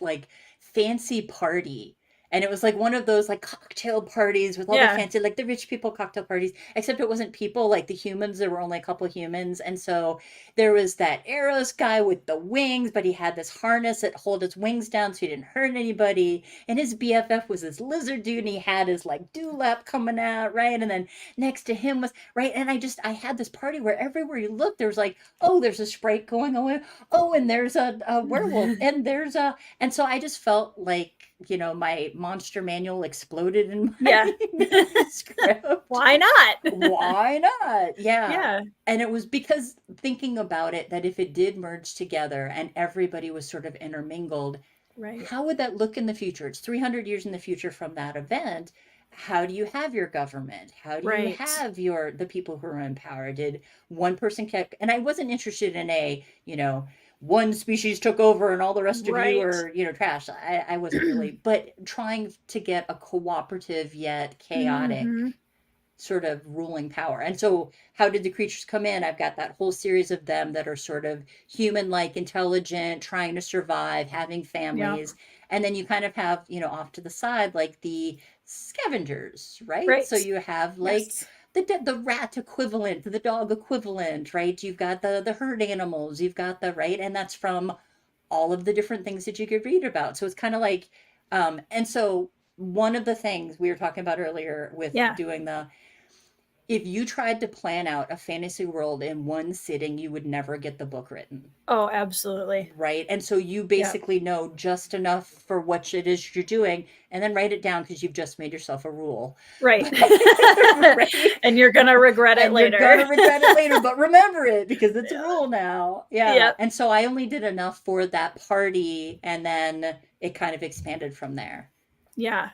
like fancy party. And it was like one of those like cocktail parties with all the Yeah. fancy, like the rich people cocktail parties, except it wasn't people like the humans. There were only a couple humans. And so there was that Eros guy with the wings, but he had this harness that hold his wings down so he didn't hurt anybody. And his BFF was this lizard dude, and he had his like dewlap coming out, right? And then next to him was right. And I had this party where everywhere you looked, there was like, oh, there's a sprite going away. Oh, and there's a werewolf, and and so I just felt like, my monster manual exploded in Yeah. my script. Why not? Why not? Yeah. Yeah. And it was because thinking about it, that if it did merge together and everybody was sort of intermingled, Right. how would that look in the future? It's 300 years in the future from that event. how do you have your government? How do you Right. have the people who are in power? Did one person kept, and I wasn't interested in one species took over and all the rest of you Right. are, trash. I wasn't really, but trying to get a cooperative yet chaotic Mm-hmm. sort of ruling power. And so how did the creatures come in? I've got that whole series of them that are sort of human-like, intelligent, trying to survive, having Yeah. families. And then you kind of have, off to the side, like the scavengers, right? So Right. you have like Yes. the rat equivalent, the dog equivalent, right? You've got the herd animals, you've got the right, and that's from all of the different things that you could read about. So it's kind of like, and so one of the things we were talking about earlier with Yeah. doing if you tried to plan out a fantasy world in one sitting, you would never get the book written. Oh, absolutely. Right. And so you Yeah. basically know just enough for what it is you're doing and then write it down because you've just made yourself a rule. Right. Right. And you're going to regret it And later. you're going to regret it later, but remember it because it's a rule now. Yeah. Yep. And so I only did enough for that party and then it kind of expanded from there. Yeah.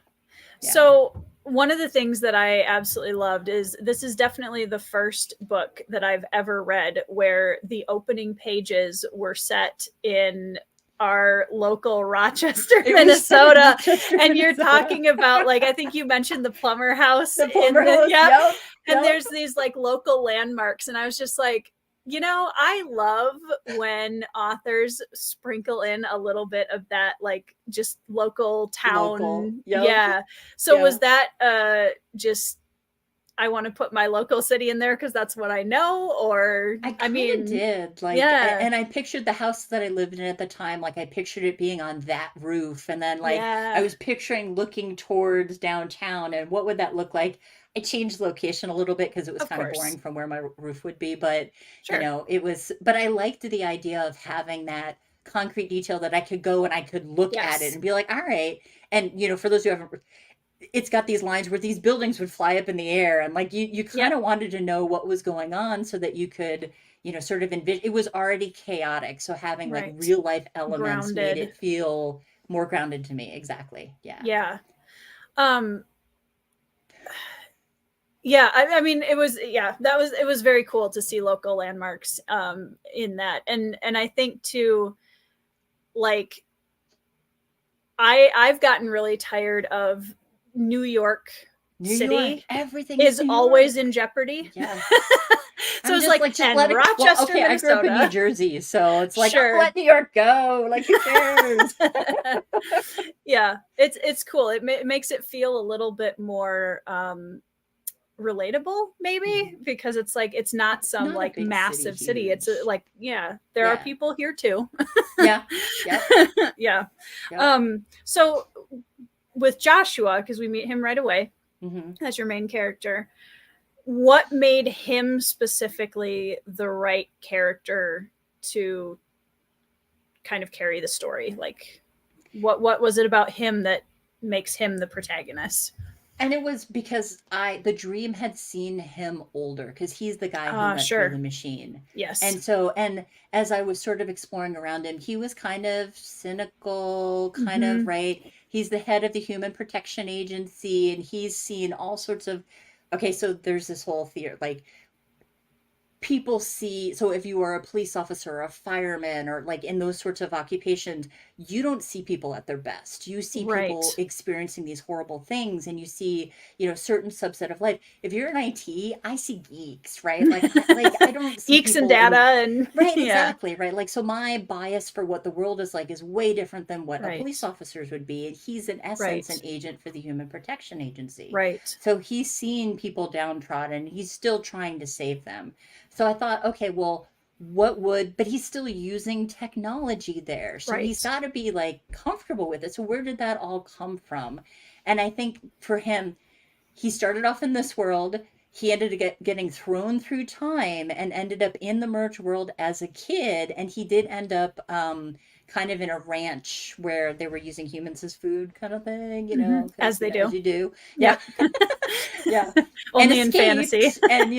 Yeah. So one of the things that I absolutely loved is this is definitely the first book that I've ever read where the opening pages were set in our local Rochester, Minnesota. And you're talking about, like, I think you mentioned the Plumber House. The Plumber House, yep. And there's these like local landmarks. And I was just like, I love when authors sprinkle in a little bit of that, like just local town. Yep. Yeah. So was that just, I want to put my local city in there because that's what I know, or I mean, did like, and I pictured the house that I lived in at the time. Like I pictured it being on that roof, and then like I was picturing looking towards downtown, and what would that look like? I changed location a little bit because it was kind of boring from where my roof would be, but it was. But I liked the idea of having that concrete detail that I could go and I could look at it and be like, all right. And for those who haven't, it's got these lines where these buildings would fly up in the air, and like you kind of wanted to know what was going on so that you could sort of envision. It was already chaotic, so having like real life elements made it feel more grounded to me. Exactly. Yeah. Yeah, I mean, it was very cool to see local landmarks in that, and I think too, like, I've gotten really tired of New York City. Everything is always in jeopardy. Yeah. So it's like just let Rochester, Minnesota. I grew up in New Jersey, so it's like let New York go. Like who cares? Yeah, it's cool. It makes it feel a little bit more relatable, maybe, because it's like it's not some like massive city. It's like there are people here too. Yeah. So with Joshua, because we meet him right away as your main character, what made him specifically the right character to kind of carry the story? Like what was it about him that makes him the protagonist? And it was because the dream had seen him older, because he's the guy who went through the machine. Yes. And as I was sort of exploring around him, he was kind of cynical, kind of, right? He's the head of the Human Protection Agency, and he's seen all sorts of, okay, so there's this whole theory, like, people see, so if you are a police officer or a fireman or like in those sorts of occupations, you don't see people at their best. You see people experiencing these horrible things, and you see, certain subset of life. If you're in IT, I see geeks, right? Like I don't see geeks and data and exactly, right? Like, so my bias for what the world is like is way different than what a police officers would be. And he's in essence an agent for the Human Protection Agency. Right. So he's seen people downtrodden. He's still trying to save them. So I thought, okay, well, but he's still using technology there. So he's got to be like comfortable with it. So where did that all come from? And I think for him, he started off in this world. He ended up getting thrown through time and ended up in the merge world as a kid. And he did end up kind of in a ranch where they were using humans as food, kind of thing, as they do. As you do. Yeah. Yeah. Only in fantasy. And,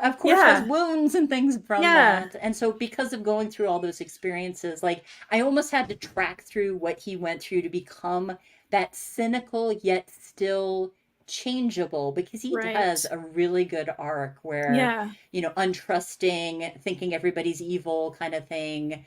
of course, has wounds and things from that. And so because of going through all those experiences, like, I almost had to track through what he went through to become that cynical yet still changeable, because he Right. has a really good arc where, Yeah. untrusting, thinking everybody's evil kind of thing,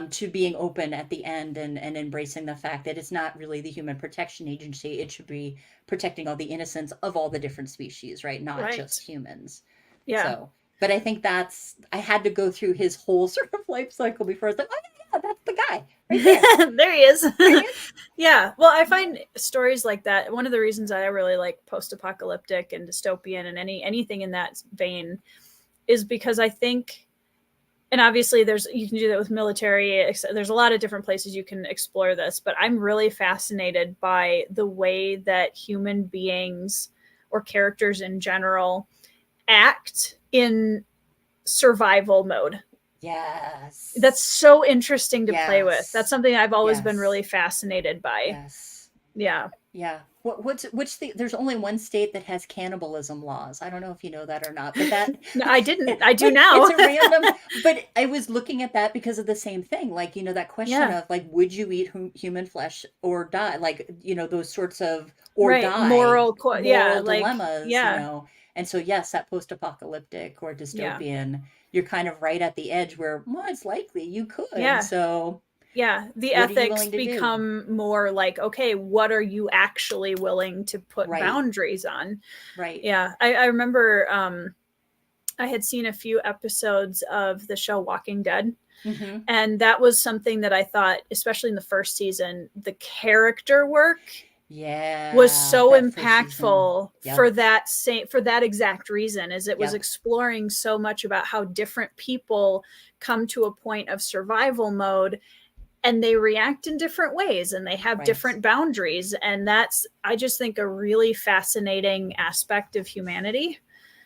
to being open at the end, and embracing the fact that it's not really the Human Protection Agency. It should be protecting all the innocence of all the different species, right? Not just Right. humans. Yeah. So, but I think I had to go through his whole sort of life cycle before I was like, oh, yeah, that's the guy right there. There he is. There he is. Yeah. Well, I find stories like that, one of the reasons I really like post-apocalyptic and dystopian and anything in that vein is because I think, and obviously you can do that with military, there's a lot of different places you can explore this, but I'm really fascinated by the way that human beings or characters in general act in survival mode. That's Yes. so interesting to play with. That's Yes. something I've always been Yes. really fascinated by. Yes. Yeah. Yeah. There's only one state that has cannibalism laws. I don't know if you know that or not, but that, No, I didn't. I do now. it's a random, but I was looking at that because of the same thing. Like, that question Yeah. of like, would you eat human flesh or die? Like, those sorts of, or Right. die, Yeah. moral Like, dilemmas, yeah. And so, yes, that post-apocalyptic or Yeah. dystopian, you're kind of right at the edge where, well, it's likely you could. Yeah. So, Yeah. The what are you ethics willing to do? become more like, okay, what are you actually willing to put Right. boundaries on? Right. Yeah. I remember I had seen a few episodes of the show Walking Dead. Mm-hmm. And that was something that I thought, especially in the first season, the character work was Yeah, so that first season. impactful Yep. for that exact reason, is it was Yep. exploring so much about how different people come to a point of survival mode and they react in different ways and they have Right. different boundaries, and that's, I just think, a really fascinating aspect of humanity,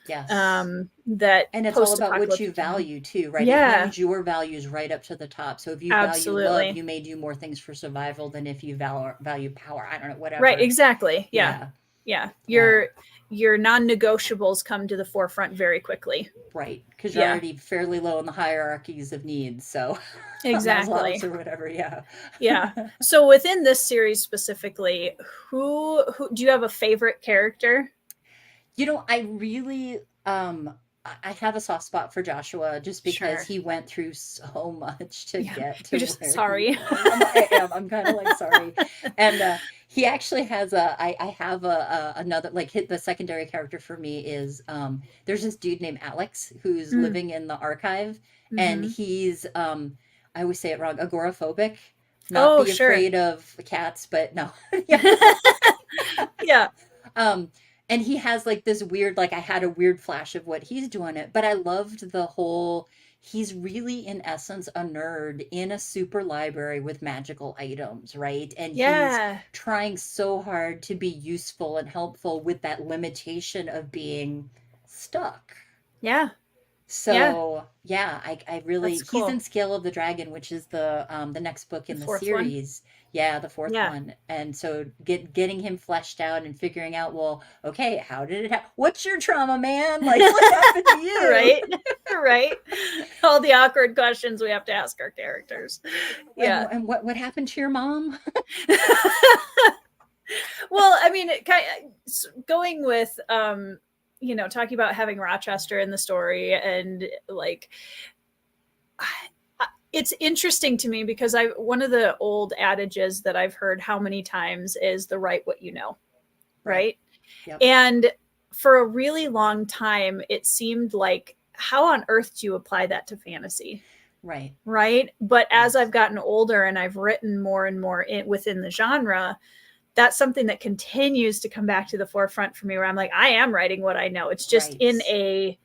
Yes. that And it's all about what you post-apocalyptic human. value too, right? It Yeah, hangs your values right up to the top. So if you value love, absolutely. you may do more things for survival than if you value power. I don't know, Right, whatever. exactly. Yeah. Yeah. Yeah. Yeah. Your non-negotiables come to the forefront very quickly. Right. Because you're Yeah, already fairly low in the hierarchies of needs. So Maslow's exactly. or whatever. Yeah. Yeah. So within this series specifically, who do you have a favorite character? I really I have a soft spot for Joshua just because Sure. he went through so much to Yeah. get You're to just where he sorry. was. I am. I'm kind of like sorry. And he actually has I have another, like, hit the secondary character for me is there's this dude named Alex who's Mm. living in the archive, and Hmm. he's I always say it wrong, agoraphobic. Not Oh, be sure. afraid of cats, but no. Yeah. Yeah. Um, and he has like this weird, like, I had a weird flash of what he's doing it, but I loved the whole, he's really in essence a nerd in a super library with magical items, right? And he's Yeah. trying so hard to be useful and helpful with that limitation of being stuck. Yeah. Yeah. So yeah, I really, That's he's in cool. Scale of the Dragon, which is the next book The in the fourth one. series. Yeah, the fourth Yeah. one. And so getting him fleshed out and figuring out, well, okay, how did it happen? What's your trauma, man? Like, what happened to you? Right. Right. All the awkward questions we have to ask our characters. And, Yeah. and what happened to your mom? Well, I mean, going with talking about having Rochester in the story, and like it's interesting to me because one of the old adages that I've heard how many times is the write what you know, Right. right? Yep. And for a really long time it seemed like, how on earth do you apply that to fantasy? Right. Right. But as Yes. I've gotten older and I've written more and more within the genre, that's something that continues to come back to the forefront for me, where I'm like, I am writing what I know. It's just Right. in a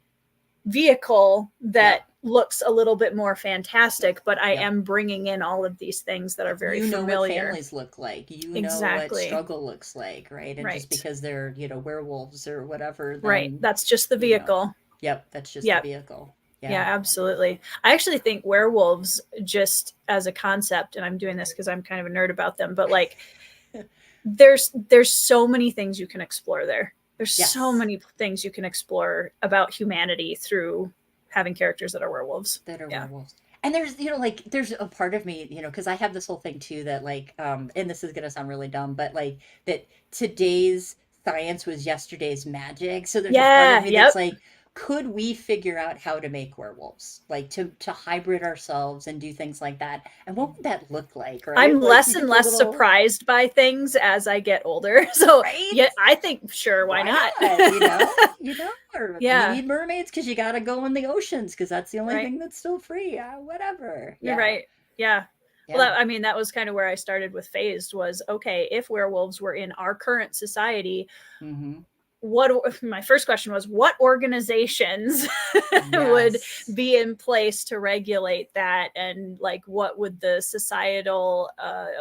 vehicle that Yep. looks a little bit more fantastic, but I Yep. am bringing in all of these things that are very You know what familiar. families look like. You know what Exactly. struggle looks like, right? And just Right. because they're, werewolves or whatever, Right. then, That's just the vehicle. Yep, that's just the Yeah. vehicle. Yeah, Yeah. absolutely. I actually think werewolves, just as a concept, and I'm doing this because I'm kind of a nerd about them, but like there's so many things you can explore there. There's so Yes. many things you can explore about humanity through having characters that are werewolves. That are Yeah. werewolves. And there's, like, there's a part of me, because I have this whole thing too that, like, and this is gonna sound really dumb, but like that today's science was yesterday's magic. So there's a part of Yeah, me that's yep. like, could we figure out how to make werewolves? Like to hybrid ourselves and do things like that. And what would that look like, right? I'm Like less you and get the less little, surprised by things as I get older. So, right? yeah, I think sure, why Why not? not? Or we Yeah, need mermaids because you got to go in the oceans because that's the only right. thing that's still free. Whatever. You're Yeah. right. Yeah. Well, Yeah. I mean, that was kind of where I started with Phased was okay, if werewolves were in our current society, Mm-hmm. what my first question was what organizations would Yes. be in place to regulate that, and like what would the societal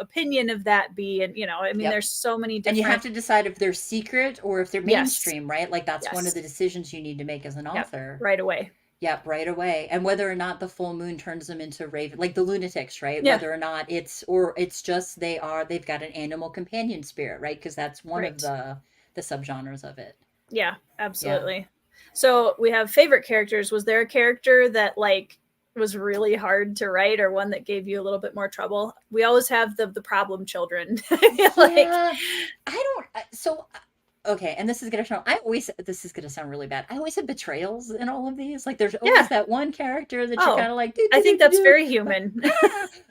opinion of that be? And I mean, Yep. there's so many And you have different. to decide if they're secret or if they're Yes, mainstream, right? Like that's one of yes, the decisions you need to make as an yep, author. right away. Yep, right away. And whether or not the full moon turns them into raven, like the lunatics, right? Yeah, Whether or not it's just they've got an animal companion spirit, right? Because that's one of right. the subgenres of it. Yeah, Yeah. absolutely. So we have favorite characters. Was there a character that like was really hard to write, or one that gave you a little bit more trouble? We always have the problem children. Like, Yeah. I don't so okay, and this is gonna sound really bad. I always have betrayals in all of these. Like there's always yeah. that one character that you're Oh, kind of like, do, I do, do, think do, that's do. very human.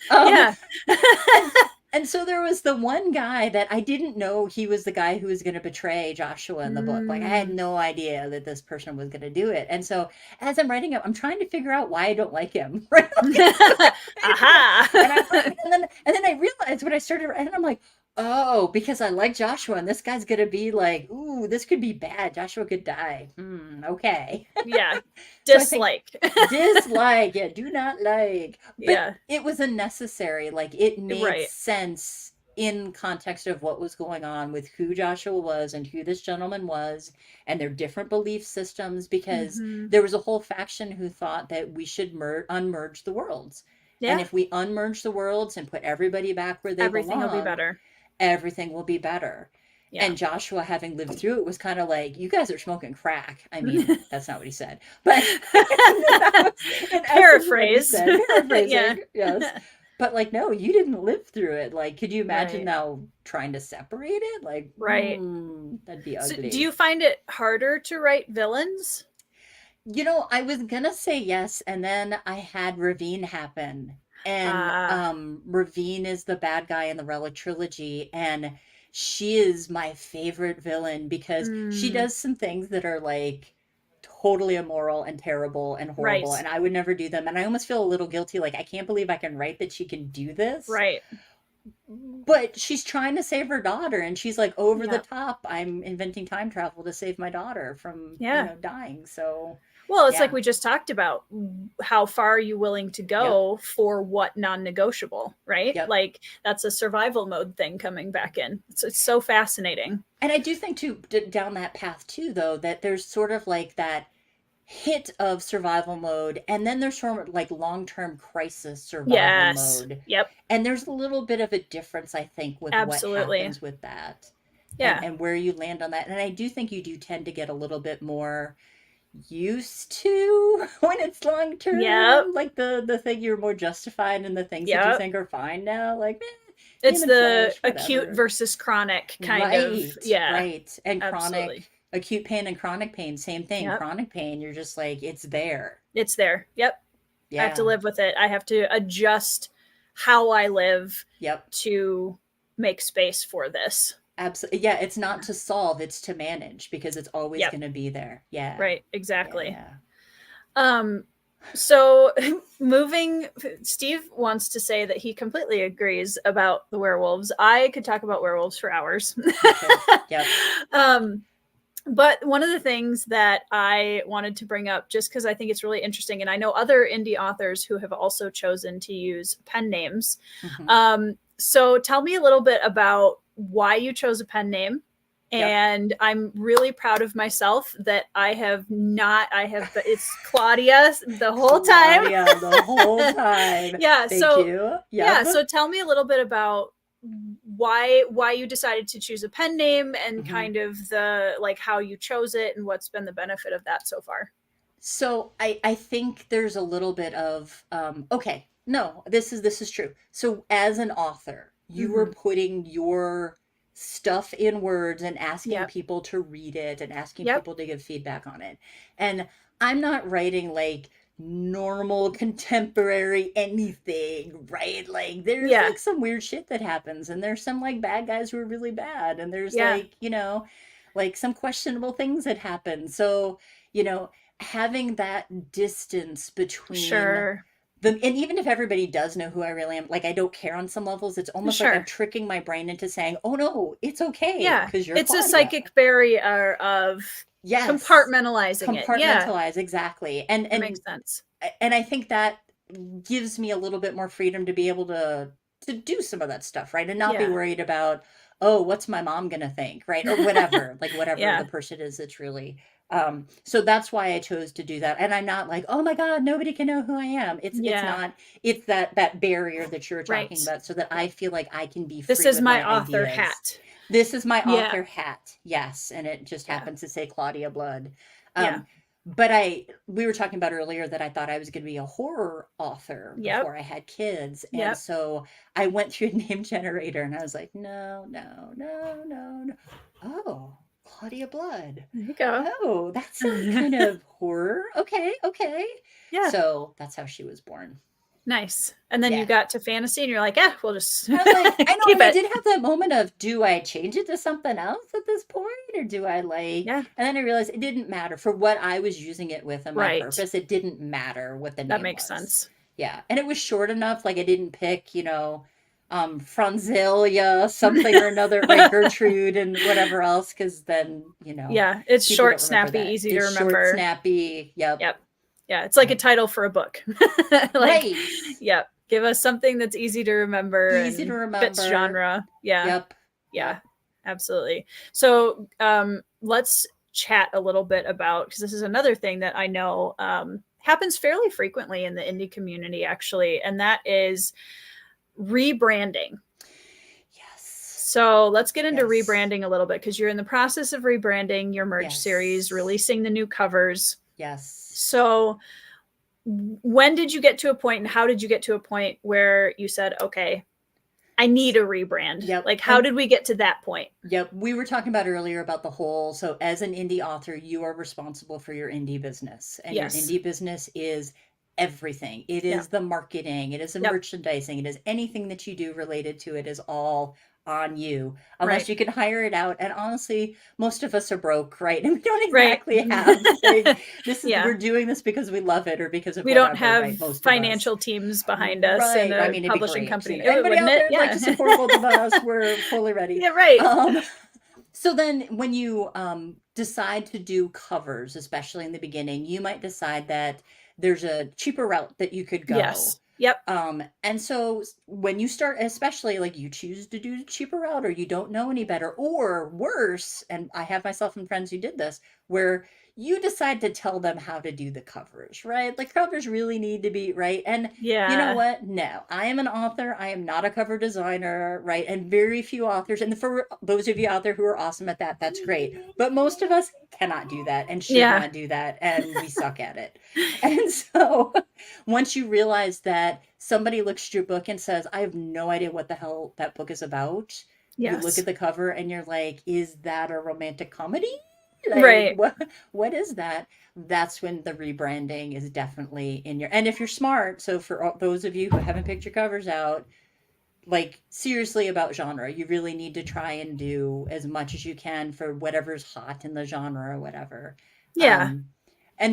um, Yeah. and and so there was the one guy that I didn't know he was the guy who was going to betray Joshua in the book. Like I had Mm. no idea that this person was going to do it. And so as I'm writing it, I'm trying to figure out why I don't like him. Right? Aha. And I'm like, and then I realized when I started writing, I'm like, oh, because I like Joshua, and this guy's gonna be like, ooh, this could be bad. Joshua could die. Okay. Yeah. So I think Dislike. dislike, yeah, do not like. But Yeah. it was unnecessary. Like it made Right. sense in context of what was going on with who Joshua was and who this gentleman was and their different belief systems because Hmm. there was a whole faction who thought that we should unmerge the worlds. And Yeah. if we unmerge the worlds and put everybody back where they Everything will be belong, better. everything will be better. Yeah. And Joshua, having lived through it, was kind of like, you guys are smoking crack. I mean, that's not what he said, but that was in essence what he Paraphrase. said. Yeah. Paraphrasing, yes. But like, no, you didn't live through it. Like, could you imagine Right. now trying to separate it? Like, Right. that'd be So do ugly. you find it harder to write villains? I was gonna say yes, and then I had Ravine happen. And Uh Ravine is the bad guy in the Relic trilogy, and she is my favorite villain because she mm, does some things that are like totally immoral and terrible and horrible, right. and I would never do them. And I almost feel a little guilty, like I can't believe I can write that she can do this. Right. But she's trying to save her daughter, and she's like over the Yeah. top. I'm inventing time travel to save my daughter from, Yeah. dying. So, Well, it's like yeah. we just talked about. How far are you willing to Yep. go for what non-negotiable, right? Yep. Like that's a survival mode thing coming back in. It's so fascinating. And I do think too, down that path too, though, that there's sort of like that hit of survival mode, and then there's sort of like long-term crisis survival Yes. mode. Yep. And there's a little bit of a difference, I think, with what Absolutely. happens with that Yeah. and where you land on that. And I do think you do tend to get a little bit more used to when it's long Yep. term, like the thing you're more justified in the things that you Yep. think are fine now, like It's human the flesh, acute whatever. versus chronic kind of. Right, Yeah. right. And Absolutely. acute pain and chronic pain, same thing. Yep. Chronic pain, you're just like, it's there. It's there. Yep. I have to Yeah. live with it. I have to adjust how I live Yep. to make space for this. Absolutely. Yeah, it's not to solve, it's to manage because it's always Yep. going to be there. Yeah. Right. Yeah, Exactly. yeah. So moving, Steve wants to say that he completely agrees about the werewolves. I could talk about werewolves for hours. Okay. Yep. But one of the things that I wanted to bring up, just because I think it's really interesting, and I know other indie authors who have also chosen to use pen names. Mhm. So tell me a little bit about why you chose a pen name. Yep. And I'm really proud of myself that it's Claudia the whole time. Claudia, the whole time. Yeah. Thank So you. yeah. Yep. So tell me a little bit about why you decided to choose a pen name, and Mhm. kind of the like how you chose it and what's been the benefit of that so far. So I think there's a little bit of okay, no, this is true. So as an author, you were Mm-hmm. putting your stuff in words and asking Yep. people to read it and asking Yep. people to give feedback on it. And I'm not writing like normal contemporary anything, right? Like there's Yeah. like some weird shit that happens, and there's some like bad guys who are really bad, and there's Yeah. like, you know, like some questionable things that happen. So, you know, having that distance between Sure. and even if everybody does know who I really am, like I don't care on some levels, it's almost like I'm Sure. tricking my brain into saying, "Oh no, it's okay Yeah. because you're It's a Claudia." psychic barrier of Yes. compartmentalizing it. Yeah. Compartmentalize, exactly. That makes sense. And I think that gives me a little bit more freedom to be able to do some of that stuff, right? And not be Yeah. worried about, oh, what's my mom gonna think, right? Or whatever, like whatever Yeah. the person is that's really so that's why I chose to do that. And I'm not like, oh my God, nobody can know who I am. It's Yeah. not, it's that barrier that you're Right. talking about so that I feel like I can be This free is with my my author ideas. hat. This is my Yeah. author hat. Yes. And it just Yeah. happens to say Claudia Blood. Yeah. But we were talking about earlier that I thought I was going to be a horror author Yep. before I had kids. And Yep. so I went through a name generator and I was like, no, no, no, no, no. Oh, Claudia Blood. There you go. Oh, that sounds kind of horror. Okay, okay. Yeah. So that's how she was born. Nice. And then Yeah. you got to fantasy and you're like, we'll just I'm like, I know, keep and I it. did have that moment of, do I change it to something else at this point? Or do I like, Yeah. and then I realized it didn't matter for what I was using it with and my Right. purpose. It didn't matter what the name That makes was. sense. Yeah. And it was short enough. Like I didn't pick, you know, Franzelia, something or another, right? Gertrude and whatever else. Cause then, you know, Yeah. It's people short, don't remember snappy, that. easy to It's remember. short, snappy. Yep. Yep. Yeah. It's like a title for a book. Like, Right. yep. Give us something that's easy to remember. Easy and to remember. fits genre. Yeah. Yep. Yeah. Yep. Absolutely. So let's chat a little bit about, because this is another thing that I know happens fairly frequently in the indie community, actually, and that is rebranding. Yes. So let's get into Yes. rebranding a little bit, because you're in the process of rebranding your merch series, releasing the new covers. Yes. So when did you get to a point, and how did you get to a point where you said, okay, I need a rebrand? Yep. Like, how did we get to that point? Yep. We were talking about earlier about the whole, so as an indie author, you are responsible for your indie business. And Yes. your indie business is everything. It is the marketing, it is the merchandising, it is anything that you do related to it is all on you, unless you can hire it out. And honestly, most of us are broke, right? And we don't exactly have like, this is we're doing this because we love it or because of we whatever, don't have right? Most financial teams behind us and a I mean, publishing company. Anybody out there like to support both of us, we're fully ready. Yeah, right. So then when you decide to do covers, especially in the beginning, you might decide that there's a cheaper route that you could go. Yes. Yep. And so when you start, especially like you choose to do the cheaper route or you don't know any better, or worse, and I have myself and friends who did this, where you decide to tell them how to do the covers, right? Like covers really need to be right. And you know what? No, I am an author. I am not a cover designer, right? And very few authors, and for those of you out there who are awesome at that, that's great. But most of us cannot do that and should not do that. And we suck at it. And so once you realize that somebody looks at your book and says, I have no idea what the hell that book is about. You look at the cover and you're like, is that a romantic comedy? Like, what is that? That's when the rebranding is definitely in your, and if you're smart, so for those of you who haven't picked your covers out, like seriously about genre, you really need to try and do as much as you can for whatever's hot in the genre or whatever. And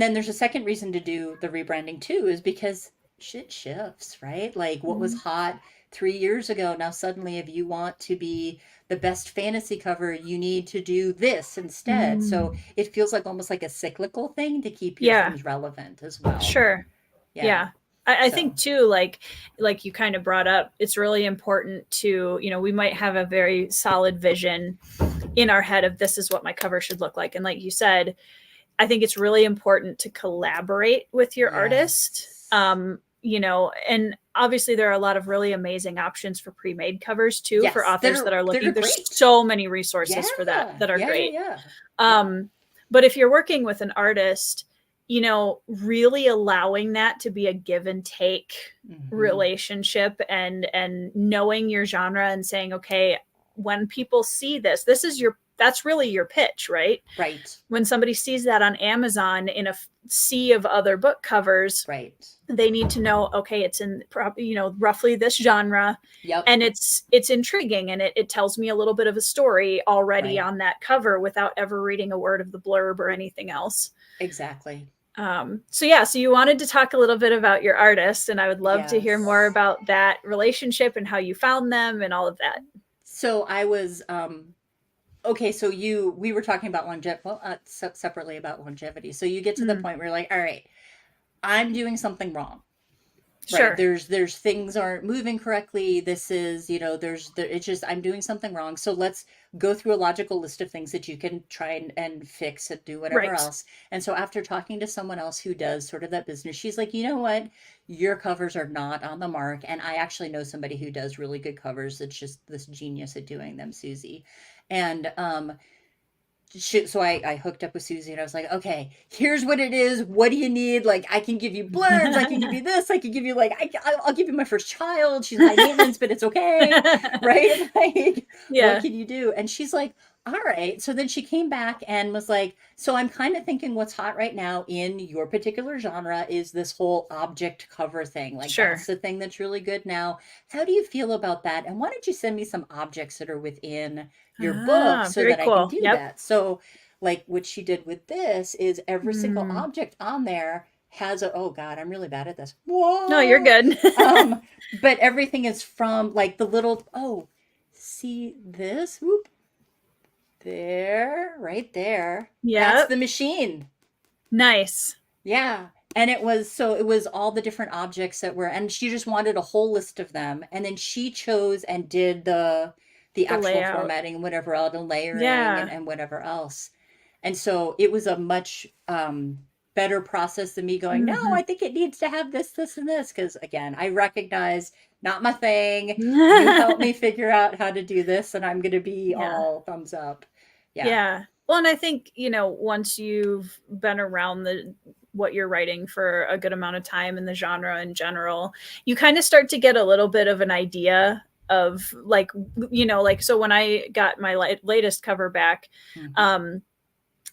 then there's a second reason to do the rebranding too, is because shit shifts, right? Like what was hot 3 years ago, now suddenly if you want to be the best fantasy cover, you need to do this instead. So it feels like almost like a cyclical thing to keep your things relevant as well. Sure. Yeah. I think too, like you kind of brought up, it's really important to, you know, we might have a very solid vision in our head of this is what my cover should look like. And like you said, I think it's really important to collaborate with your artist. You know, and obviously there are a lot of really amazing options for pre-made covers too, for authors that are looking. There's so many resources for that are great. But if you're working with an artist, you know, really allowing that to be a give and take relationship and knowing your genre and saying, okay, when people see this, that's really your pitch, right? Right. When somebody sees that on Amazon in a sea of other book covers, right, they need to know, okay, it's in roughly this genre. Yep. And it's intriguing, and it tells me a little bit of a story already Right. on that cover without ever reading a word of the blurb or anything else. Exactly. So you wanted to talk a little bit about your artist, and I would love to hear Yes. more about that relationship and how you found them and all of that. So I was okay, so we were talking about separately about longevity. So you get to the point where you're like, all right, I'm doing something wrong. Sure. Right. There's things aren't moving correctly. This is, it's just, I'm doing something wrong. So let's go through a logical list of things that you can try and fix and do whatever Right. else. And so after talking to someone else who does sort of that business, she's like, you know what? Your covers are not on the mark. And I actually know somebody who does really good covers. It's just this genius at doing them, Susie. And, so I hooked up with Susie and I was like, okay, here's what it is. What do you need? Like, I can give you blurbs. I can give you this. I can give you I'll give you my first child. She's high maintenance, but it's okay. Right? Like, yeah. What can you do? And she's like, all right. So then she came back and was like, so I'm kind of thinking what's hot right now in your particular genre is this whole object cover thing. Like, sure. That's the thing that's really good now. How do you feel about that? And why don't you send me some objects that are within your book so that cool. I can do that? So like what she did with this is every single object on there has oh God, I'm really bad at this. Whoa. No, you're good. But everything is from like the little, see this? Whoop. There, right there. Yeah. That's the machine. Nice. Yeah. And it was all the different objects that were, and she just wanted a whole list of them. And then she chose and did the actual layout. Formatting and whatever else, and layering and whatever else. And so it was a much better process than me going, no, I think it needs to have this, this, and this. Because again, I recognize not my thing. You help me figure out how to do this, and I'm going to be all thumbs up. Yeah. Well, and I think, once you've been around what you're writing for a good amount of time in the genre in general, you kind of start to get a little bit of an idea of so when I got my latest cover back,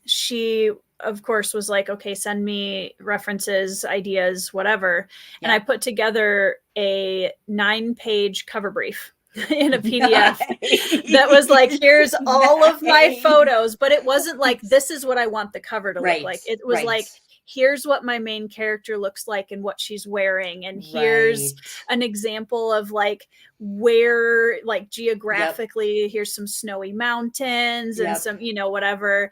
she of course was like, okay, send me references, ideas, whatever. And I put together a 9-page cover brief in a PDF that was like, here's all of my photos, but it wasn't like, this is what I want the cover to look like. It was like, here's what my main character looks like and what she's wearing. And here's an example of like where, like geographically, here's some snowy mountains and some, whatever.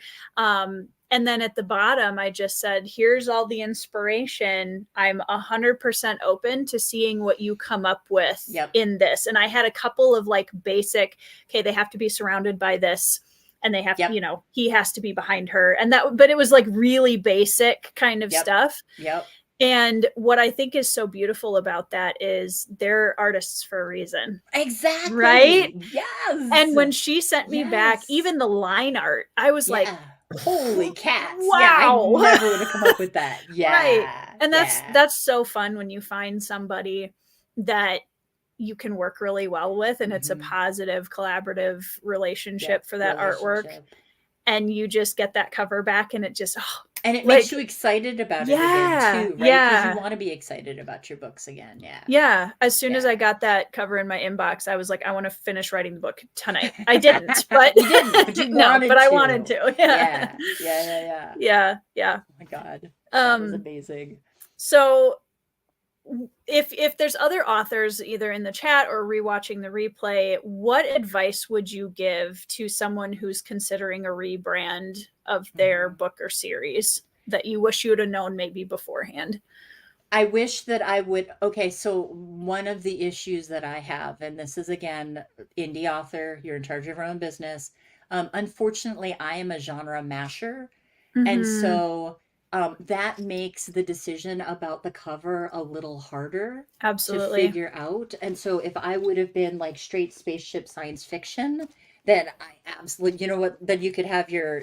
And then at the bottom, I just said, here's all the inspiration. I'm 100% open to seeing what you come up with in this. And I had a couple of like basic, okay, they have to be surrounded by this. And they have to, he has to be behind her. And but it was like really basic kind of stuff. And what I think is so beautiful about that is they're artists for a reason. Exactly. Right? Yes. And when she sent me back, even the line art, I was like, holy cats. Wow. Yeah, I never would have come up with that. Yeah. Right. And that's so fun when you find somebody that you can work really well with, and it's a positive collaborative relationship for that artwork. And you just get that cover back and it just, and it makes you excited about it again too, right? Because you want to be excited about your books again. Yeah. As soon as I got that cover in my inbox, I was like, I want to finish writing the book tonight. I didn't, but you didn't, but you wanted to. I wanted to. Yeah. Oh my God. That was amazing. So if there's other authors either in the chat or rewatching the replay, what advice would you give to someone who's considering a rebrand of their book or series that you wish you would have known maybe beforehand? I wish that I would. Okay, so one of the issues that I have, and this is again, indie author, you're in charge of your own business. Unfortunately, I am a genre masher. And so that makes the decision about the cover a little harder to figure out. And so if I would have been like straight spaceship science fiction, then I absolutely, then you could have your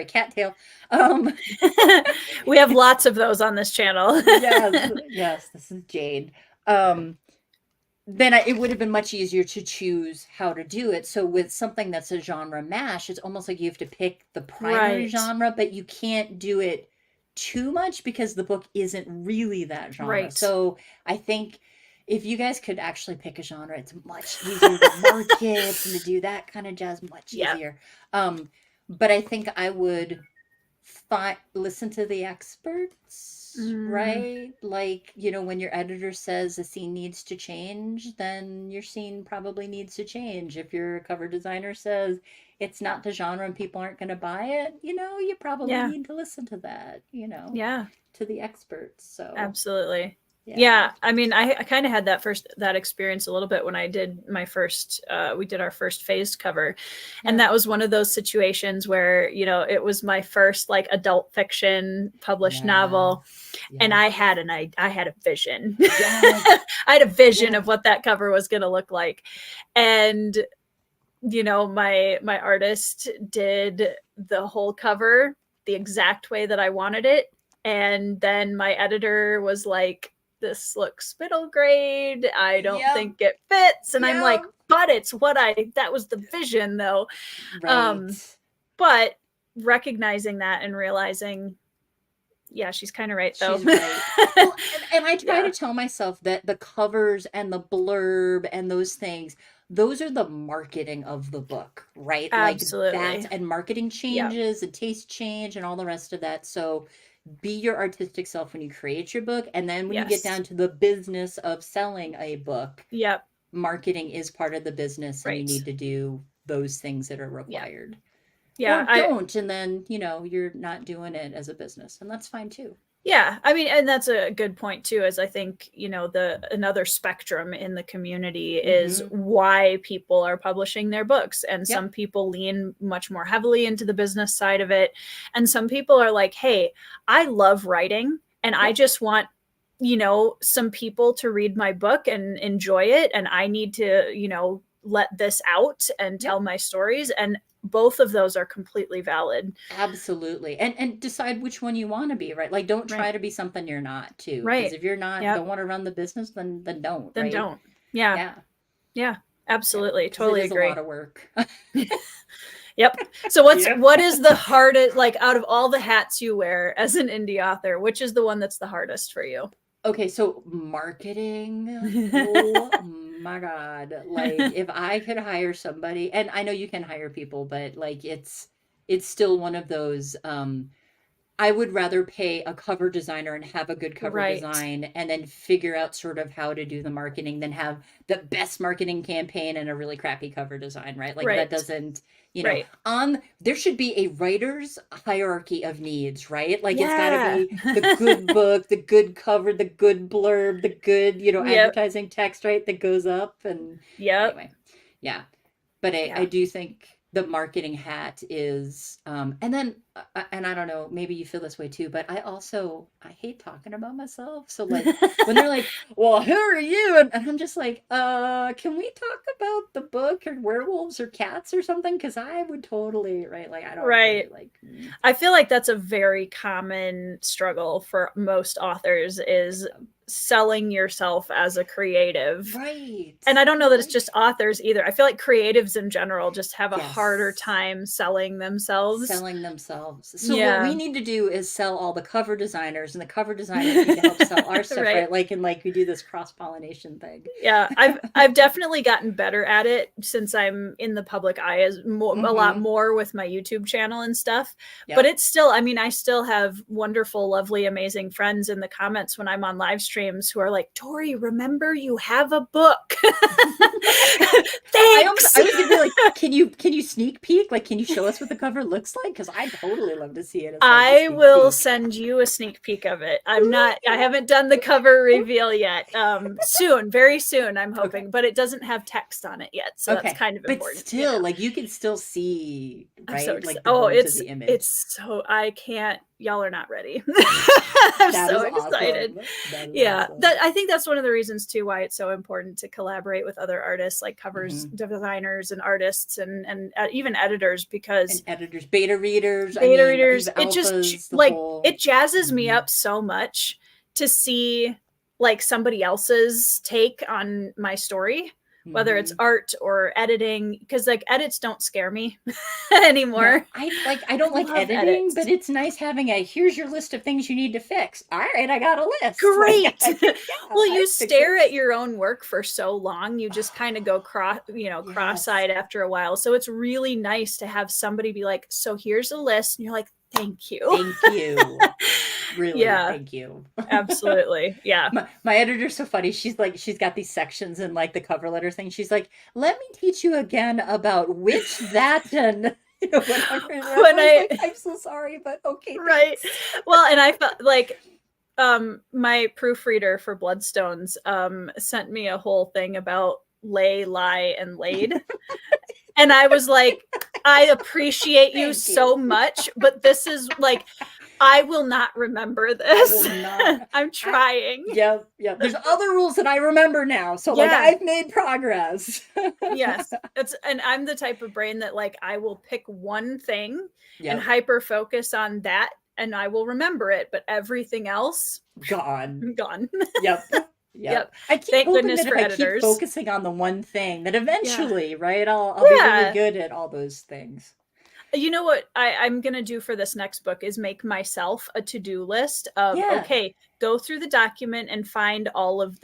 cattail. We have lots of those on this channel. Yes, this is Jade. then it would have been much easier to choose how to do it. So with something that's a genre mash, it's almost like you have to pick the primary genre, but you can't do it too much because the book isn't really that genre. Right. So I think if you guys could actually pick a genre, it's much easier to market and to do that kind of jazz, much easier. But I think I would listen to the experts, right? Like, you know, when your editor says a scene needs to change, then your scene probably needs to change. If your cover designer says it's not the genre and people aren't going to buy it, you know, you probably need to listen to that, you know, to the experts. So absolutely. Yeah. I mean, I kind of had that experience a little bit when I did my first, we did our first phased cover. And that was one of those situations where, you know, it was my first like adult fiction published novel. And I had a vision. I had a vision of what that cover was going to look like. And, you know, my artist did the whole cover the exact way that I wanted it. And then my editor was like, this looks middle grade. I don't think it fits. And I'm like, but it's that was the vision though. But recognizing that and realizing, she's kind of right though. She's right. Well, and I try to tell myself that the covers and the blurb and those things, those are the marketing of the book, right? Absolutely. Like that, and marketing changes and taste change and all the rest of that. So be your artistic self when you create your book. And then when you get down to the business of selling a book, marketing is part of the business and you need to do those things that are required. Or don't, and then, you know, you're not doing it as a business, and that's fine too. Yeah, I mean, and that's a good point too, as I think, you know, another spectrum in the community is why people are publishing their books. And some people lean much more heavily into the business side of it. And some people are like, hey, I love writing and I just want, you know, some people to read my book and enjoy it. And I need to, you know, let this out and tell my stories. And both of those are completely valid. Absolutely. And decide which one you want to be, right? Like, don't try to be something you're not too. Because if you're not, don't want to run the business, then don't. Then don't. Yeah. Absolutely. Totally agree. It's a lot of work. Yep. So what is the hardest, like out of all the hats you wear as an indie author, which is the one that's the hardest for you? Okay, so marketing. Oh my God. Like if I could hire somebody, and I know you can hire people, but like it's still one of those I would rather pay a cover designer and have a good cover design and then figure out sort of how to do the marketing than have the best marketing campaign and a really crappy cover design, right? Like that doesn't, you know, there should be a writer's hierarchy of needs, right? Like it's gotta be the good book, the good cover, the good blurb, the good, you know, advertising text, right? That goes up and anyway. Yeah. But I do think the marketing hat is, and then, and I don't know, maybe you feel this way too, but I hate talking about myself. So like when they're like, well, who are you? And I'm just like, can we talk about the book or werewolves or cats or something? Cause I would totally, right. Like, I don't really like, I feel like that's a very common struggle for most authors is selling yourself as a creative. Right. And I don't know that it's just authors either. I feel like creatives in general just have a harder time selling themselves. So what we need to do is sell all the cover designers, and the cover designers need to help sell our stuff, right? Like, and like we do this cross-pollination thing. Yeah. I've definitely gotten better at it since I'm in the public eye a lot more with my YouTube channel and stuff. But it's still, I mean, I still have wonderful, lovely, amazing friends in the comments when I'm on live streams who are like, Tori, remember you have a book. Thanks. I was gonna be like, can you sneak peek? Like, can you show us what the cover looks like? Because I'd totally love to see it. I will send you a sneak peek of it. I haven't done the cover reveal yet. Soon, very soon, I'm hoping, but it doesn't have text on it yet. So that's kind of important. But still, like you can still see, right? So like the image. It's so, I can't, y'all are not ready. I'm so excited. Awesome. I think that's one of the reasons too why it's so important to collaborate with other artists, like covers designers and artists and even editors, because beta readers, it just like it jazzes me up so much to see like somebody else's take on my story, whether it's art or editing, because like edits don't scare me anymore. No, I don't like editing, edits. But it's nice having a, here's your list of things you need to fix. All right, I got a list. Great. Like, well, you stare at your own work for so long, you just kind of go cross-eyed after a while. So it's really nice to have somebody be like, so here's a list, and you're like, thank you. Thank you. Really, thank you. Absolutely. Yeah. My editor's so funny. She's like, she's got these sections in like the cover letter thing. She's like, let me teach you again about which, that, and whatever. I'm so sorry, but okay. Right. Thanks. Well, and I felt like my proofreader for Bloodstones sent me a whole thing about lay, lie, and laid. And I was like, I appreciate you so much, but this is like, I will not remember this. I'm trying. Yep. There's other rules that I remember now. So like I've made progress. Yes. And I'm the type of brain that like, I will pick one thing and hyper focus on that, and I will remember it, but everything else gone. Yep. I keep Thank goodness that for if editors. I keep focusing on the one thing, that eventually, right, I'll be really good at all those things. You know what I'm going to do for this next book is make myself a to-do list of, okay, go through the document and find all of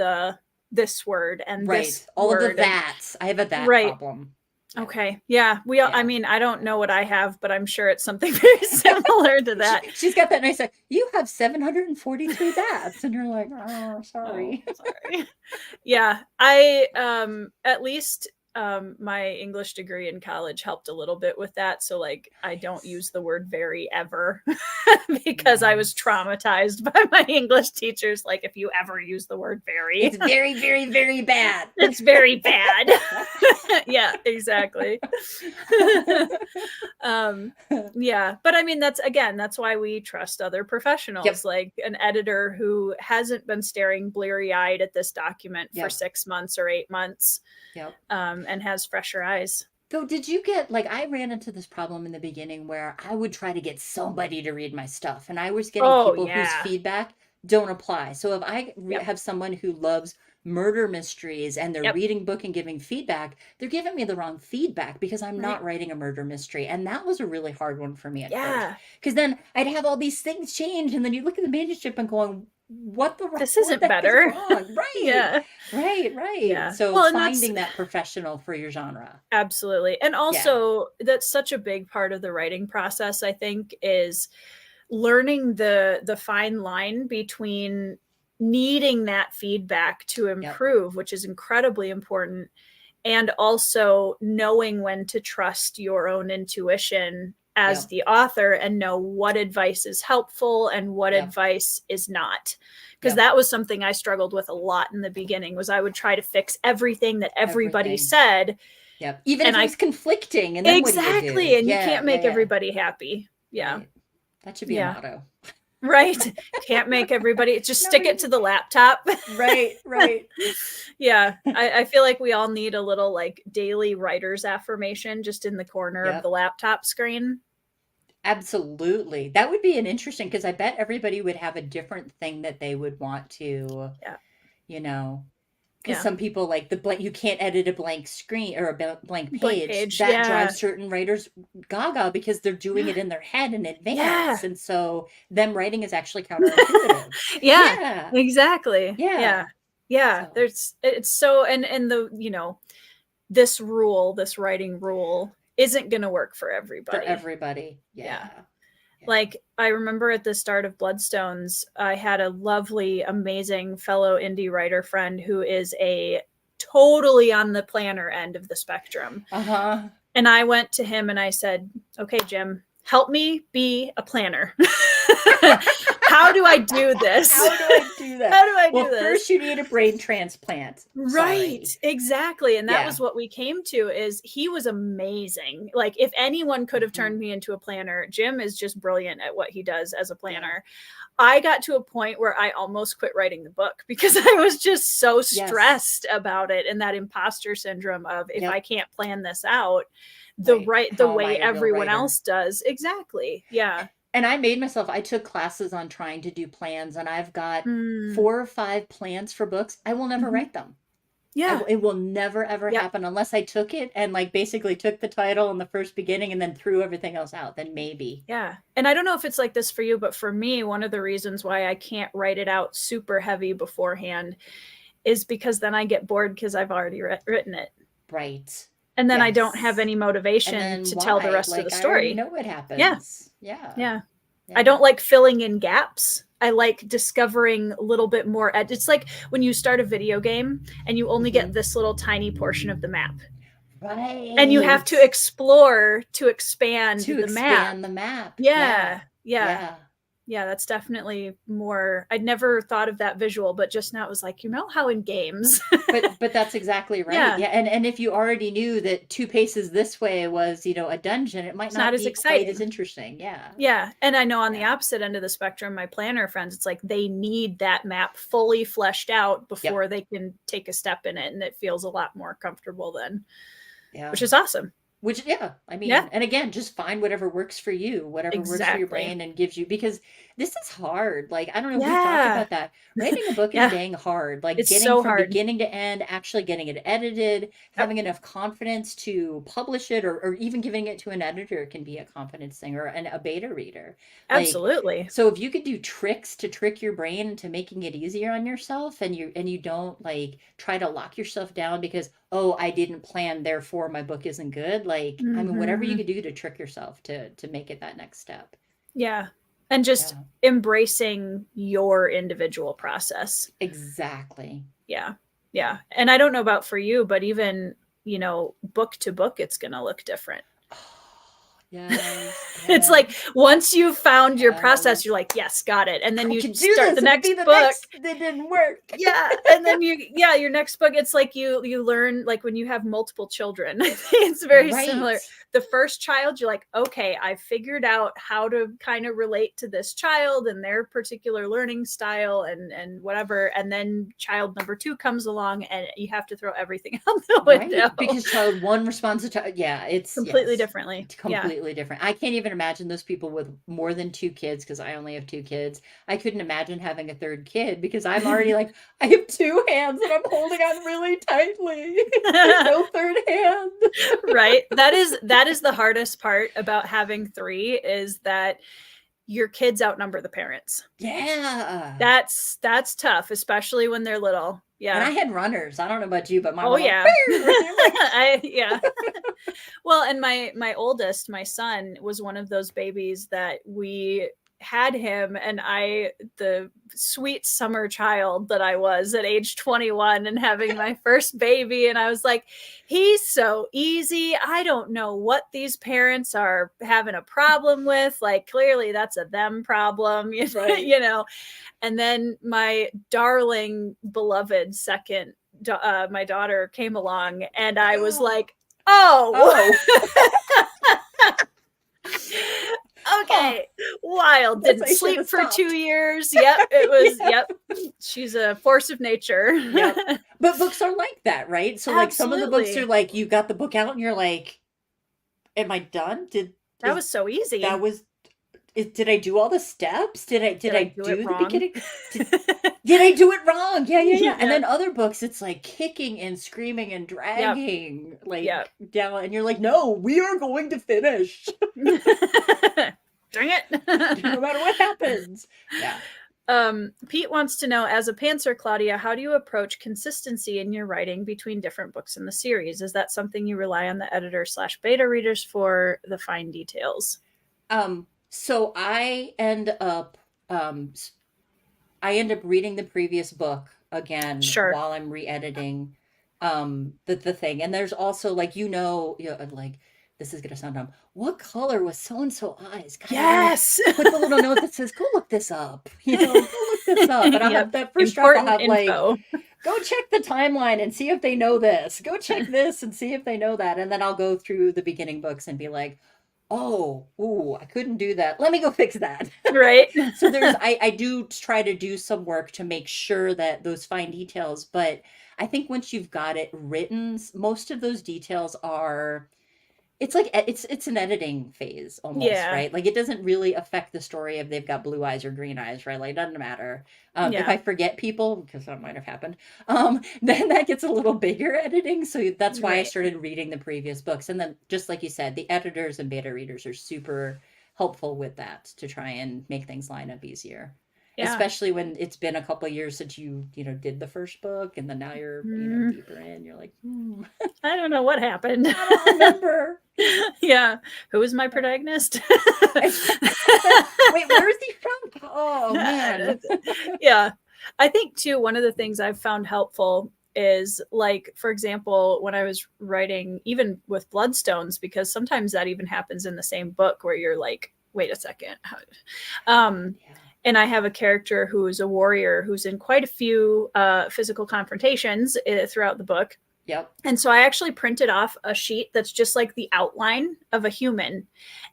this word and this all word. Of the that's. I have a that problem. Okay. Yeah. I mean, I don't know what I have, but I'm sure it's something very similar to that. She's got that nice, you have 743 that's. And you're like, oh, sorry. Oh, sorry. Yeah. I, at least, my English degree in college helped a little bit with that. So like, I don't use the word very ever because I was traumatized by my English teachers. Like, if you ever use the word very, it's very, very, very bad. It's very bad. Yeah, exactly. Yeah. But I mean, that's why we trust other professionals, like an editor who hasn't been staring bleary eyed at this document for 6 months or 8 months. And has fresher eyes. So did you get, like, I ran into this problem in the beginning where I would try to get somebody to read my stuff, and I was getting people whose feedback don't apply. So if I have someone who loves murder mysteries and they're reading book and giving feedback, they're giving me the wrong feedback because I'm not writing a murder mystery. And that was a really hard one for me at first. Because then I'd have all these things change, and then you look at the manuscript and going, this isn't better. Right. Right. Yeah. So finding that professional for your genre. Absolutely. And also that's such a big part of the writing process, I think, is learning the fine line between needing that feedback to improve, which is incredibly important, and also knowing when to trust your own intuition as the author and know what advice is helpful and what advice is not. Because that was something I struggled with a lot in the beginning, was I would try to fix everything that everybody said. Even if it's conflicting. And then exactly. And you can't make everybody happy. Yeah. Right. That should be a motto. Right. Can't make everybody, just stick it to the laptop. Right. Yeah. I feel like we all need a little like daily writer's affirmation just in the corner of the laptop screen. Absolutely. That would be an interesting, because I bet everybody would have a different thing that they would want to, because some people like the blank, you can't edit a blank screen or a blank page. That drives certain writers gaga because they're doing it in their head in advance. And so them writing is actually counterintuitive. Exactly. Yeah. So. It's so, and the, this writing rule isn't going to work for everybody. Yeah. Like, I remember at the start of Bloodstones, I had a lovely, amazing fellow indie writer friend who is a totally on the planner end of the spectrum. And I went to him and I said, okay, Jim, help me be a planner. How do I do this? Well, first you need a brain transplant. Right. Exactly. And that was what we came to, is he was amazing. Like, if anyone could have turned me into a planner, Jim is just brilliant at what he does as a planner. I got to a point where I almost quit writing the book because I was just so stressed about it, and that imposter syndrome of, if I can't plan this out the way everyone else does. Exactly. Yeah. And I took classes on trying to do plans, and I've got Mm, 4 or 5 plans for books. I will never hmm. write them. Yeah. It will never ever Yep. happen unless I took it and like basically took the title in the first beginning and then threw everything else out. Then maybe. Yeah. And I don't know if it's like this for you, but for me, one of the reasons why I can't write it out super heavy beforehand is because then I get bored because I've already written it. Right. And then I don't have Yes. any And motivation then to tell the why? rest of the Like I already story. know what Yeah. happens. Yeah. Yeah. I Yeah. don't like filling in gaps. I like discovering a little bit more. It's like when you start a video game and you only Hmm. get this little tiny portion of the map. And you have Right. to explore to expand To the map. expand the map. Yeah. Yeah. Yeah. Yeah. Yeah, that's definitely more. I'd never thought of that visual, but just now it was like, how in games. But that's exactly right. Yeah, Yeah, and if you already knew that 2 paces this way was, a dungeon, it might it's not not as be quite as exciting. interesting. Yeah. Yeah, and I know on the Yeah. opposite end of the spectrum, my planner friends, it's like they need that map fully fleshed out Yep. before they can take a step in it, and it feels a lot more comfortable then, Yeah. which is awesome. Which, yeah, I Yeah, mean, and again, just find whatever works for you, whatever works for your exactly. brain and gives you, because this is hard. Like, I don't know if we've talked Yeah, about that. Writing a book is yeah, dang hard. Like, it's getting so from hard. beginning to end, actually getting it edited, Yep, having enough confidence to publish it, or even giving it to an editor can be a confidence thing, or a beta reader. Like, absolutely. so if you could do tricks to trick your brain into making it easier on yourself, and you don't like try to lock yourself down because, oh, I didn't plan, therefore my book isn't good. Like, I mean, whatever you Hmm. could do to trick yourself to make it that next step. Yeah, and just Yeah, embracing your individual process. exactly. Yeah. Yeah. And I don't know about for you, but even, book to book, it's going to look different. Oh, yes, It's like yes, once you've found your process, you're yes. like, yes, got it. And then I you can do start the this, and it'd be next the book. next that didn't work. Yeah. And then your next book, it's like you learn, like when you have multiple children, it's very Right, similar. The first child, you're like, okay, I figured out how to kind of relate to this child and their particular learning style and whatever. And then child number 2 comes along and you have to throw everything out the window right. Because child one responds to child. Yeah, it's completely yes, differently. Yeah. completely different. I can't even imagine those people with more than 2 kids because I only have 2 kids. I couldn't imagine having a third kid because I'm already like, I have 2 hands and I'm holding on really tightly. There's no third hand. Right. That is the hardest part about having 3 is that your kids outnumber the parents. Yeah. That's tough, especially when they're little. And I Yeah. had runners. I don't know about you, but mine Oh were like, yeah. like Yeah. Well, and my oldest, my son, was one of those babies that we had him, and the sweet summer child that I was at age 21 and having my first baby, and I was like, he's so easy. I don't know what these parents are having a problem with. Like clearly that's a them problem, right. you know. And then my darling beloved second my daughter came along and I was like, oh, Oh. Oh, okay, wild. guess Didn't I should sleep have for 2 stopped. years. Yep, it was. Yeah. Yep, she's a force of nature. Yep. But books are like that, right? So like some of the books are Absolutely. like you got the book out and you're like, am I done? That Is was so that easy. was did I do all the steps? Did Did I I do it do the wrong? beginning? Did, did I do it wrong? Yeah, yeah, yeah. And Yeah. then other books, it's like kicking and screaming and Yep. dragging Yep. like down, and you're like, no, we are going to finish, Dang no it. matter what happens. Yeah. Pete wants to know, as a pantser, Claudia, how do you approach consistency in your writing between different books in the series? Is that something you rely on the editor slash beta readers for the fine details? So I end up reading the previous book again Sure. while I'm re-editing the thing. And there's also like like this is gonna sound dumb. What color was so and so eyes? God, I want to Yes. put the little note that says, "Go look this up." Go look this up. And I'll Yep. have that first draft. I'll Important have like, info. go check the timeline and see if they know this. Go check this and see if they know that. And then I'll go through the beginning books and be like, oh, ooh, I couldn't do that. Let me go fix that. Right. So I do try to do some work to make sure that those fine details, but I think once you've got it written, most of those details are it's like it's an editing phase almost, Yeah. right? Like it doesn't really affect the story if they've got blue eyes or green eyes, right? Like it doesn't matter. If Yeah. I forget people, because that might have happened, then that gets a little bigger editing. So that's why I Right. started reading the previous books. And then just like you said, the editors and beta readers are super helpful with that to try and make things line up easier. Yeah. Especially when it's been a couple of years since you know, did the first book and then now you're, Mm, deeper in. You're like, I don't know what happened. I don't remember. Yeah. Who was my protagonist? Wait, where is he from? Oh man. Yeah. I think too, one of the things I've found helpful is, like, for example, when I was writing, even with Bloodstones, because sometimes that even happens in the same book where you're like, wait a second. Yeah. And I have a character who is a warrior who's in quite a few physical confrontations throughout the book. Yep. And so I actually printed off a sheet that's just like the outline of a human.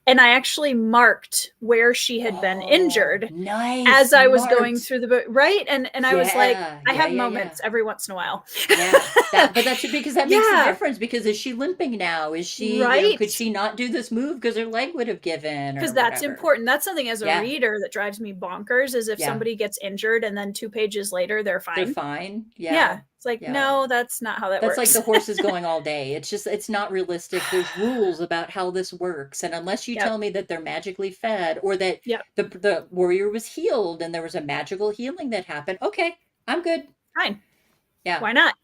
And I actually marked where she had been injured Nice. as I was Smart. going through the book. Right. And I was like, I have yeah, moments every once in a while. Yeah. But that's because that makes a difference. Because is she limping now? Is she, right? Could she not do this move because her leg would have given? Because that's important. That's something as a reader that drives me bonkers, is if somebody gets injured and then 2 pages later they're fine. They're fine. Yeah. It's like, no, that's not how that works. That's like the horses going all day. It's not realistic. There's rules about how this works. And unless you tell me that they're magically fed, or that the warrior was healed and there was a magical healing that happened, okay, I'm good. Fine. Yeah. Why not?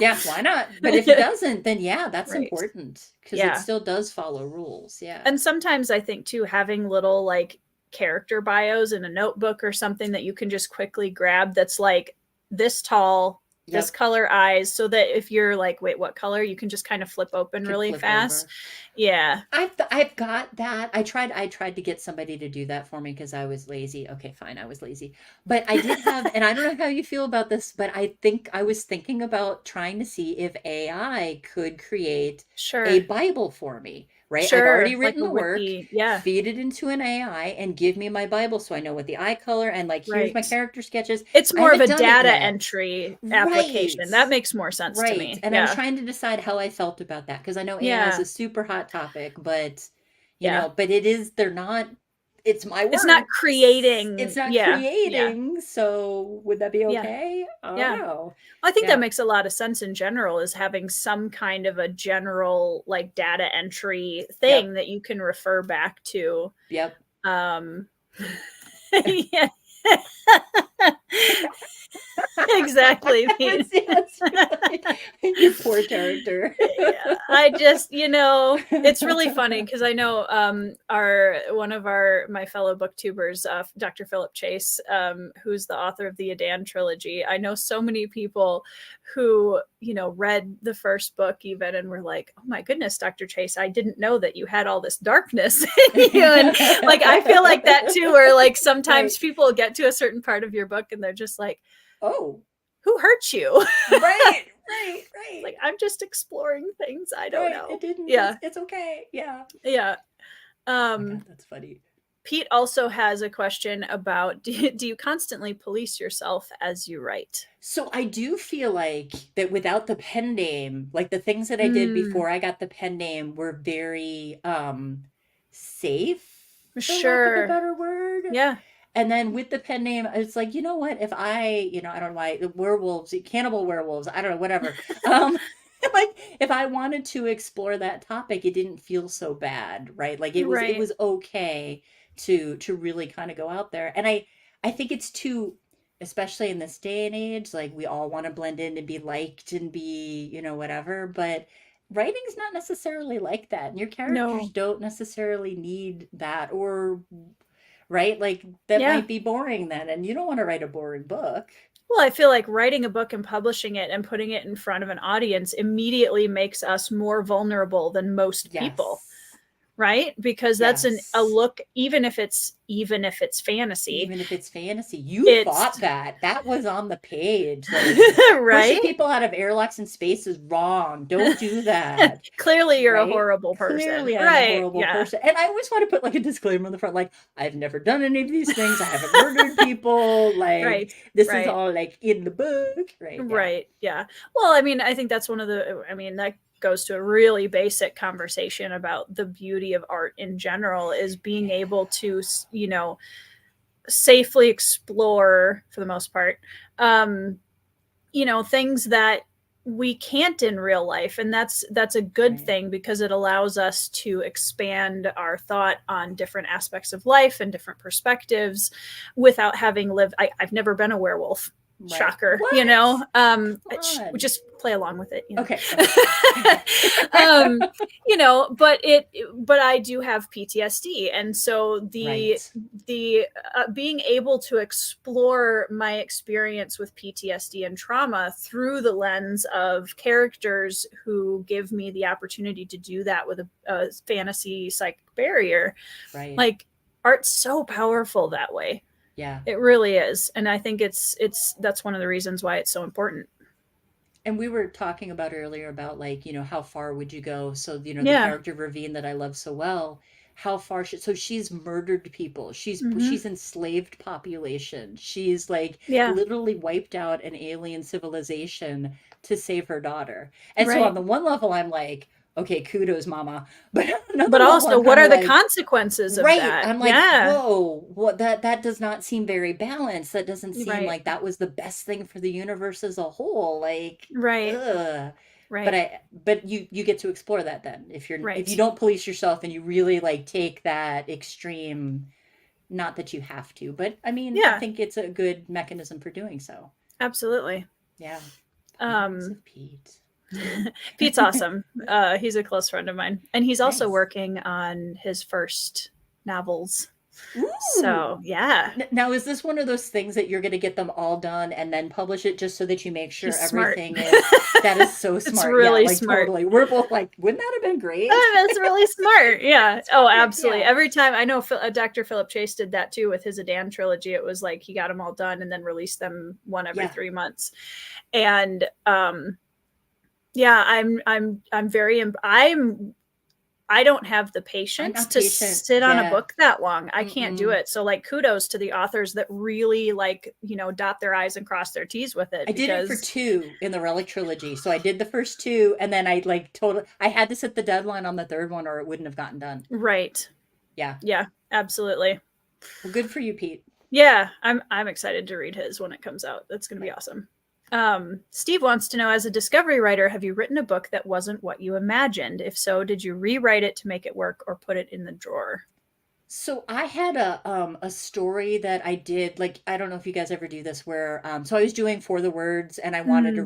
Yeah, why not? But if it doesn't, then that's important, because it Yeah. still does follow rules. Yeah. And sometimes I think too, having little like character bios in a notebook or something that you can just quickly grab, that's like this tall, this color eyes, so that if you're like, wait, what color, you can just kind of flip open really fast. Yeah. I've got that. I tried to get somebody to do that for me because I was lazy. Okay, fine, I was lazy. But I did have, and I don't know how you feel about this, but I think I was thinking about trying to see if AI could create a Bible for me. Right? I've already written the work, feed it into an AI and give me my Bible so I know what the eye color, and like, here's my character sketches. It's more of a data entry application. That makes more sense to me. And I'm trying to decide how I felt about that, because I know AI is a super hot topic, but you know, but it's my work. It's not creating. It's not creating. So would that be okay? I don't know. I think that makes a lot of sense in general, is having some kind of a general like data entry thing that you can refer back to. Yep. Yeah. Exactly. You poor character. I just, it's really funny because I know one of my fellow booktubers, Dr. Philip Chase, who's the author of the Adan trilogy. I know so many people who, read the first book even and were like, oh my goodness, Dr. Chase, I didn't know that you had all this darkness in you. And like, I feel like that too, where like sometimes people get to a certain part of your book and they're just like, oh, who hurt you? Right. Like, I'm just exploring things. I don't know. It didn't. Yeah. It's okay. Yeah. Yeah. Oh my God, that's funny. Pete also has a question about, do you constantly police yourself as you write? So I do feel like that without the pen name, like the things that I did before I got the pen name were very safe. For lack of a better word. Yeah. And then with the pen name, it's like, you know what? If I don't like werewolves, cannibal werewolves, I don't know, whatever. Like, if I wanted to explore that topic, it didn't feel so bad, right? Like it was okay to really kind of go out there. And I think it's too, especially in this day and age, like we all want to blend in and be liked and be, whatever, but writing's not necessarily like that. And your characters don't necessarily need that, or right? Like that might be boring then, and you don't want to write a boring book. Well, I feel like writing a book and publishing it and putting it in front of an audience immediately makes us more vulnerable than most people, right? Because that's a look, even if it's even if it's fantasy. Even if it's fantasy. You thought that. That was on the page. Like, right? Pushing people out of airlocks in space is wrong. Don't do that. Clearly you're a horrible person. Clearly I'm a horrible person. And I always want to put like a disclaimer on the front, like, I've never done any of these things. I haven't murdered people. Like, this is all like in the book. Right. Yeah. Well, I mean, I think that's one of the, I mean, that goes to a really basic conversation about the beauty of art in general, is being able to, you know, safely explore, for the most part, you know, things that we can't in real life. And that's a good thing, because it allows us to expand our thought on different aspects of life and different perspectives without having lived. I've never been a werewolf. Shocker. What? You know, we just play along with it, you know? Okay. You know, but I do have PTSD, and so the being able to explore my experience with PTSD and trauma through the lens of characters who give me the opportunity to do that with a fantasy psychic barrier, like, art's so powerful that way. Yeah, it really is. And I think that's one of the reasons why it's so important. And we were talking about earlier about, like, you know, how far would you go? So, you know, the character of Ravine that I love so well, how far so she's murdered people. She's enslaved population. She's like literally wiped out an alien civilization to save her daughter. And so on the one level, I'm like, okay, kudos, mama. But also, what are the consequences of that? I'm like, whoa, what that does not seem very balanced. That doesn't seem like that was the best thing for the universe as a whole. Like, ugh. But you get to explore that then. If you don't police yourself and you really like take that extreme, not that you have to, but I mean, I think it's a good mechanism for doing so. Absolutely. Yeah. Pete. Pete's awesome. He's a close friend of mine, and he's also working on his first novels. Ooh. So yeah. Now, is this one of those things that you're going to get them all done and then publish it just so that you make sure everything is? That is so smart. It's really smart. Totally. We're both like, wouldn't that have been great? That's really smart. Yeah. Oh, absolutely. Yeah. Every time, I know Dr. Philip Chase did that too with his Adan trilogy. It was like he got them all done and then released them one every 3 months, and I don't have the patience to sit on a book that long. I can't do it. So like, kudos to the authors that really, like, you know, dot their I's and cross their T's with it. I did it for 2 in the Relic trilogy. So I did the first 2, and then I had to set the deadline on the 3rd one or it wouldn't have gotten done. Right. Yeah. Yeah, absolutely. Well, good for you, Pete. Yeah, I'm excited to read his when it comes out. That's going to be awesome. Steve wants to know, as a discovery writer, have you written a book that wasn't what you imagined? If so, did you rewrite it to make it work or put it in the drawer? So I had a story that I did, like, I don't know if you guys ever do this, where so I was doing For the Words, and I wanted a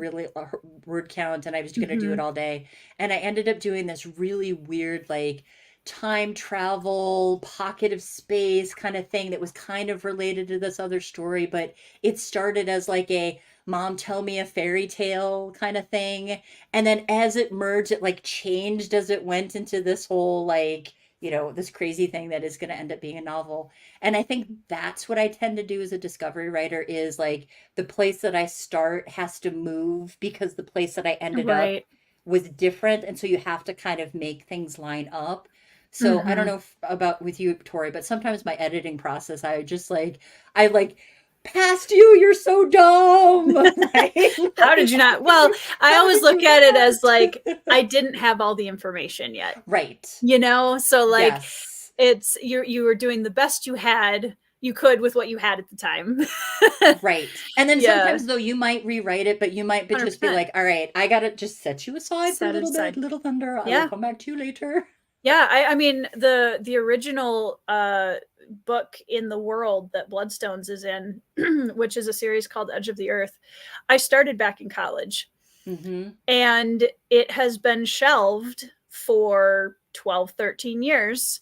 word count, and I was going to do it all day, and I ended up doing this really weird, like, time travel pocket of space kind of thing that was kind of related to this other story, but it started as like a mom tell me a fairy tale kind of thing, and then as it merged, it like changed as it went into this whole, like, you know, this crazy thing that is going to end up being a novel. And I think that's what I tend to do as a discovery writer, is like, the place that I start has to move because the place that I ended up was different, and so you have to kind of make things line up. So I don't know about with you, Tori, but sometimes my editing process, I past you, you're so dumb. How did you not? Well, I always look at it as like, I didn't have all the information yet. Right. You know, so like, it's you were doing the best you could with what you had at the time. Right. And then sometimes though, you might rewrite it, but you might just be like, all right, I got to just set you aside for a little bit, little thunder. I will come back to you later. Yeah, I mean, the original book in the world that Bloodstones is in, which is a series called Edge of the Earth, I started back in college. And it has been shelved for 12, 13 years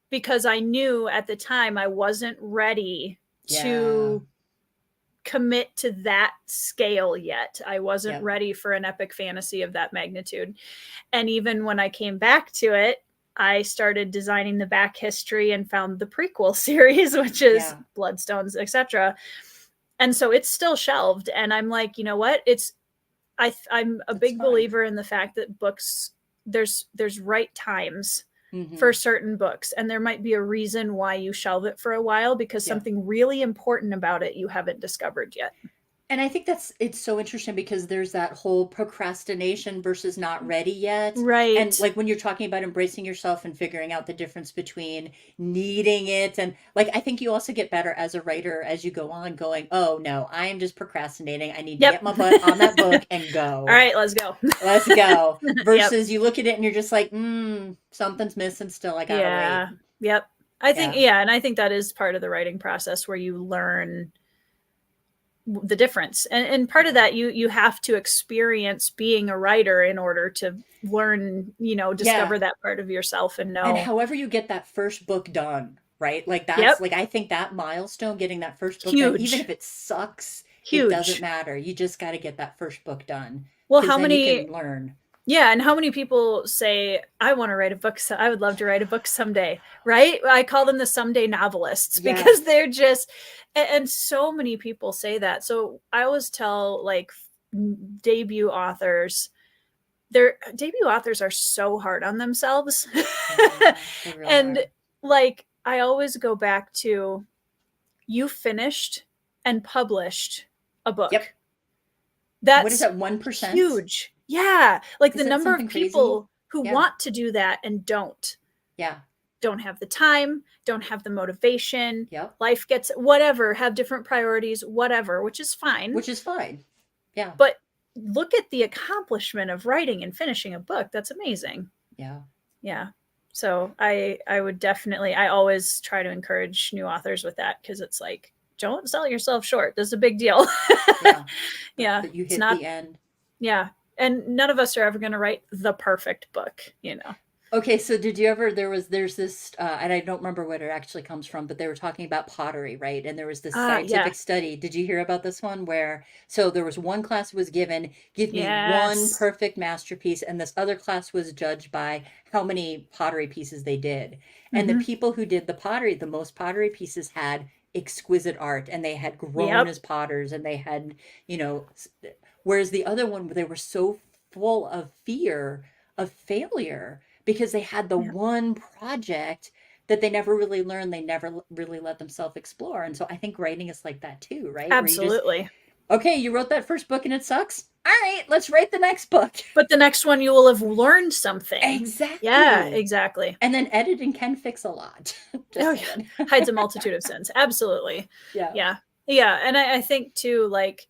because I knew at the time I wasn't ready to commit to that scale yet. I wasn't ready for an epic fantasy of that magnitude. And even when I came back to it, I started designing the back history and found the prequel series, which is Bloodstones, etc. And so it's still shelved. And I'm like, you know what? I'm a big believer in the fact that books, there's right times for certain books, and there might be a reason why you shelve it for a while, because something really important about it you haven't discovered yet. And I think it's so interesting because there's that whole procrastination versus not ready yet. Right. And like when you're talking about embracing yourself and figuring out the difference between needing it and like, I think you also get better as a writer as you go on going, oh no, I am just procrastinating. I need to get my butt on that book and go. All right, let's go. Let's go. Versus you look at it and you're just like, something's missing still. I gotta wait. Yep. I think, and I think that is part of the writing process where you learn the difference, and part of that you have to experience being a writer in order to learn, discover that part of yourself and know. And however you get that first book done, right? Like that's like, I think that milestone, getting that first book done, even if it sucks, it doesn't matter. You just got to get that first book done. Well, how many you can learn? Yeah, and how many people say, I want to write a book, so I would love to write a book someday, right? I call them the someday novelists, because they're just, and so many people say that. So I always tell like debut authors, their debut authors are so hard on themselves. Really and like, I always go back to, you finished and published a book. Yep. That's what is that, 1%? Huge. Yeah. Like the number of people who want to do that and don't. Yeah. Don't have the time, don't have the motivation. Yep. Life gets whatever, have different priorities, whatever, which is fine. Yeah. But look at the accomplishment of writing and finishing a book. That's amazing. Yeah. Yeah. So I would definitely, I always try to encourage new authors with that, because it's like, don't sell yourself short. This is a big deal. Yeah. But you hit the end. Yeah. And none of us are ever going to write the perfect book, Okay, so did you ever, there's this, and I don't remember what it actually comes from, but they were talking about pottery, right? And there was this scientific study. Did you hear about this one where, so there was one class was given, give me one perfect masterpiece, and this other class was judged by how many pottery pieces they did. And the people who did the pottery, the most pottery pieces had exquisite art, and they had grown as potters, and they had, whereas the other one, they were so full of fear of failure because they had the one project that they never really learned. They never really let themselves explore. And so I think writing is like that too, right? Absolutely. Okay, you wrote that first book and it sucks. All right, let's write the next book. But the next one you will have learned something. Exactly. Yeah, exactly. And then editing can fix a lot. Hides a multitude of sins. Absolutely. Yeah. And I think too, like,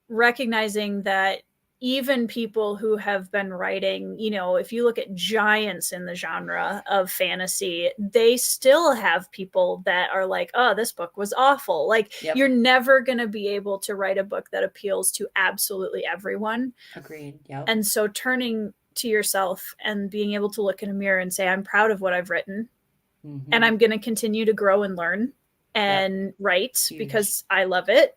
recognizing that even people who have been writing, if you look at giants in the genre of fantasy, they still have people that are like, oh, this book was awful. Like, you're never going to be able to write a book that appeals to absolutely everyone. Agreed. Yeah. And so turning to yourself and being able to look in a mirror and say, I'm proud of what I've written, and I'm going to continue to grow and learn and write because I love it.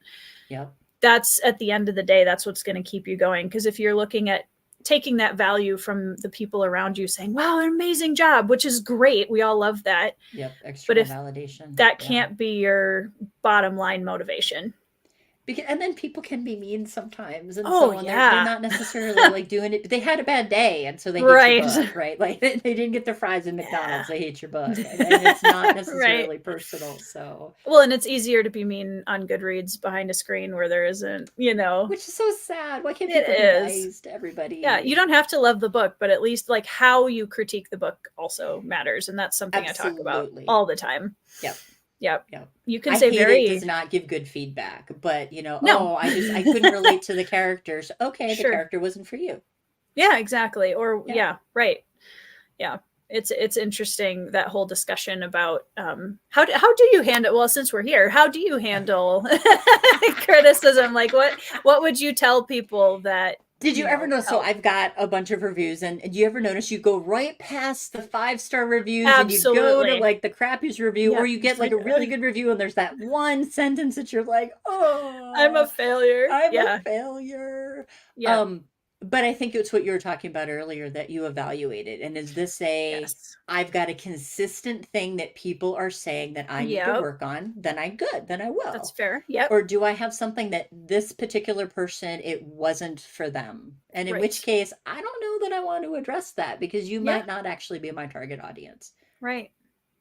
Yep. That's, at the end of the day, that's what's going to keep you going. Because if you're looking at taking that value from the people around you saying, wow, an amazing job, which is great. We all love that. Yep. Extra validation. That can't be your bottom line motivation. And then people can be mean sometimes, and so they're not necessarily like doing it. But they had a bad day, and so they hate your book, right? Like they didn't get their fries in McDonald's. They hate your book, and it's not necessarily personal. So and it's easier to be mean on Goodreads behind a screen where there isn't, which is so sad. Why can't people be nice to everybody? Yeah, you don't have to love the book, but at least like how you critique the book also matters, and that's something I talk about all the time. Yep. You can say it does not give good feedback, but I couldn't relate to the characters. Okay, the character wasn't for you. Yeah, exactly. Or right. Yeah. It's interesting, that whole discussion about how do you handle, well, since we're here, how do you handle criticism? Like what would you tell people that did you ever notice? So I've got a bunch of reviews, and do you ever notice you go right past the 5-star reviews and you go to like the crappiest review, or you get like a really good review and there's that one sentence that you're like, oh, I'm a failure. I'm a failure. Yeah. But I think it's what you were talking about earlier, that you evaluate it. And is this Yes. I've got a consistent thing that people are saying that I need to Yep. work on, then I'm good, then I That's will. fair. Yep. Or do I have something that this particular person, it wasn't for them? And in which Right. case, I don't know that I want to address that because you Yeah. might not actually be my target audience. Right.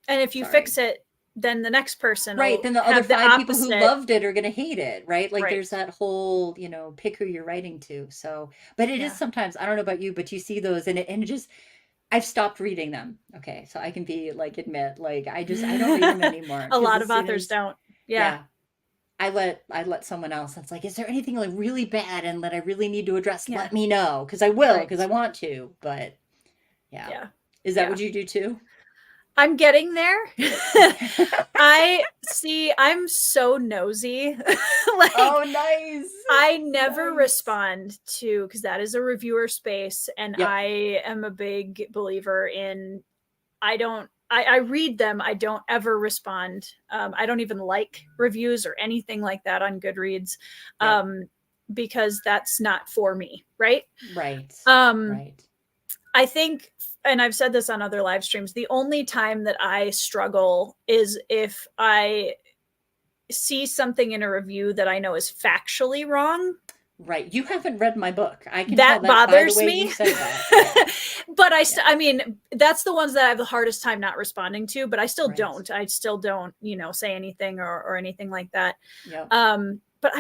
And if you Sorry. fix it, then the next person Right, will then the other have the 5 people who opposite. loved it are gonna hate it, right? Like, Right. there's that whole, pick who you're writing to, so but it is Yeah. sometimes, I don't know about you, but you see those and it just I've stopped reading them. Okay, so I can be like, admit, like, I don't read them anymore A because lot as of soon authors as don't. Yeah. yeah, I let someone else, it's like, "Is there anything, like, really bad and that I really need to address? Yeah. Let me know, because I will, Right. because I want to," but yeah. Yeah. Is that Yeah. what you do too? I'm getting there. I'm so nosy. Like, Oh, nice. I never Nice. respond to, because that is a reviewer space, and Yep. I am a big believer in, I read them. I don't ever respond. I don't even like reviews or anything like that on Goodreads, Yep. because that's not for me, right? Right. Um, Right. I think, and I've said this on other live streams, the only time that I struggle is if I see something in a review that I know is factually wrong. Right. You haven't read my book. I can tell That that by the bothers way you me. said that. Yeah. But Yeah. I mean, that's the ones that I have the hardest time not responding to, but I still Right. don't. I still don't, say anything or anything like that. Yep. But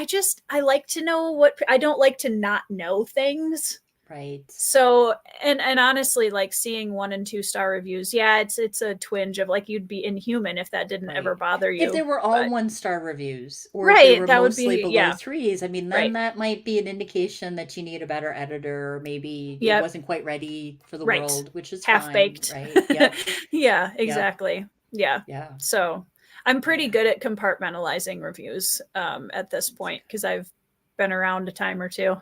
I like to know I don't like to not know things. Right. So, and honestly, like seeing 1 and 2 star reviews, yeah, it's a twinge of like, you'd be inhuman if that didn't ever Right. bother If they you. were all But 1-star reviews, or if they right, were that would mostly be, below yeah, 3s, I mean, then right. that might be an indication that you need a better editor, or maybe it Yep. wasn't quite ready for the Right. world, which is Half fine, baked. right? Yep. Yeah, Yep. exactly. Yeah. Yeah. So I'm pretty Yeah. good at compartmentalizing reviews at this point, because I've been around a time or two.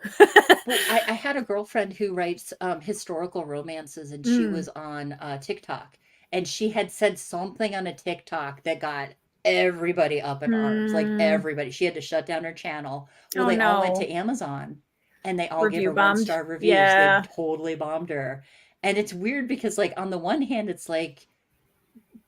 Well, I had a girlfriend who writes historical romances, and she Mm. was on TikTok, and she had said something on a TikTok that got everybody up in arms, like Mm. everybody. She had to shut down her channel. Well, Oh they all went to no. Amazon, and they all gave Review her one bombed. star reviews. They Yeah. totally bombed her, and it's weird because, like, on the one hand, it's like,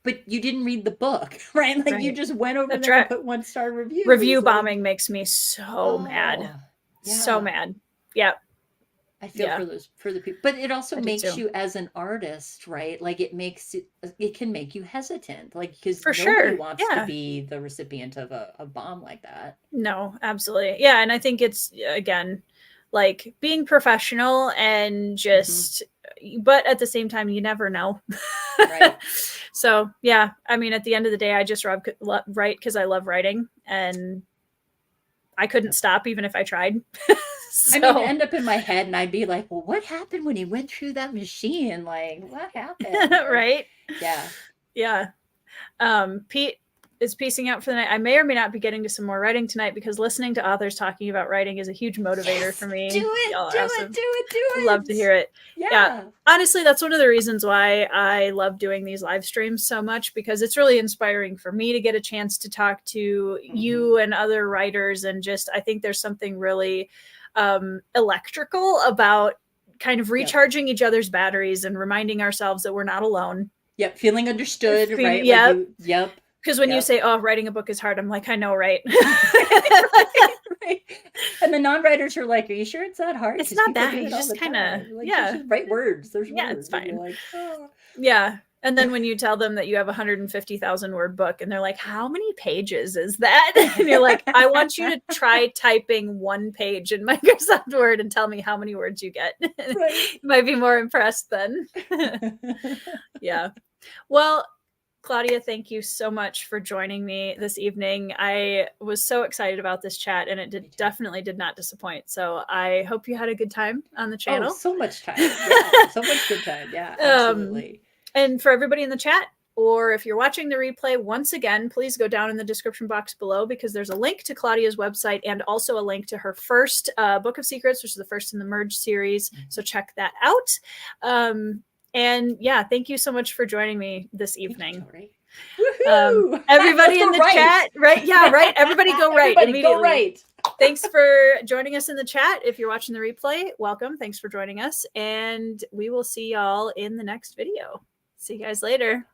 but you didn't read the book, right? Like, you Right. just went over That's there and right. put 1-star reviews, Review like, bombing makes me so mad. oh, So yeah. mad. Yep. I feel Yeah. for the people, but it also I do makes too. you as an artist, right? Like, it can make you hesitant, like, because For nobody sure. wants to Yeah. be the recipient of a bomb like that. No, absolutely. Yeah. And I think it's, again, like being professional and Hmm. just, but at the same time, you never know. Right. So, yeah. I mean, at the end of the day, I just write because I love writing, and I couldn't Yep. stop even if I tried. I mean, So, end up in my head, and I'd be like, well, what happened when he went through that machine? Like, what happened? Like, right. yeah. Yeah. Pete is piecing out for the night. I may or may not be getting to some more writing tonight, because listening to authors talking about writing is a huge motivator Yes, for me. do it, Y'all do are it, awesome. do it, do Love to it. hear it. Yeah. Yeah. Honestly, that's one of the reasons why I love doing these live streams so much, because it's really inspiring for me to get a chance to talk to you and other writers. And just, I think there's something really electrical about kind of Yep. recharging each other's batteries and reminding ourselves that we're not alone. Yep. Feeling understood, right? Like, Yep. yep. Because when you Yep. say, oh, writing a book is hard, I'm like, I know, right? Right. And the non-writers are like, are you sure it's that hard? It's Because not people that. do You it all just the kind of, time. Like, yeah. just write words. There's Yeah, it's words. And you're fine. like, oh. Yeah. And then when you tell them that you have a 150,000 word book, and they're like, how many pages is that? And you're like, I want you to try typing 1 page in Microsoft Word and tell me how many words you get. Right. You might be more impressed then. Yeah. Well, Claudia, thank you so much for joining me this evening. I was so excited about this chat, and it definitely did not disappoint. So I hope you had a good time on the Oh, channel. so much time. Yeah. So much good time. Yeah, absolutely. And for everybody in the chat, or if you're watching the replay, once again, please go down in the description box below, because there's a link to Claudia's website and also a link to her first Book of Secrets, which is the first in the Merge series. So check that out. And yeah, thank you so much for joining me this evening. Woohoo! Everybody in the chat, right? Yeah, right. Everybody go right immediately. Go right. Thanks for joining us in the chat. If you're watching the replay, welcome. Thanks for joining us. And we will see y'all in the next video. See you guys later.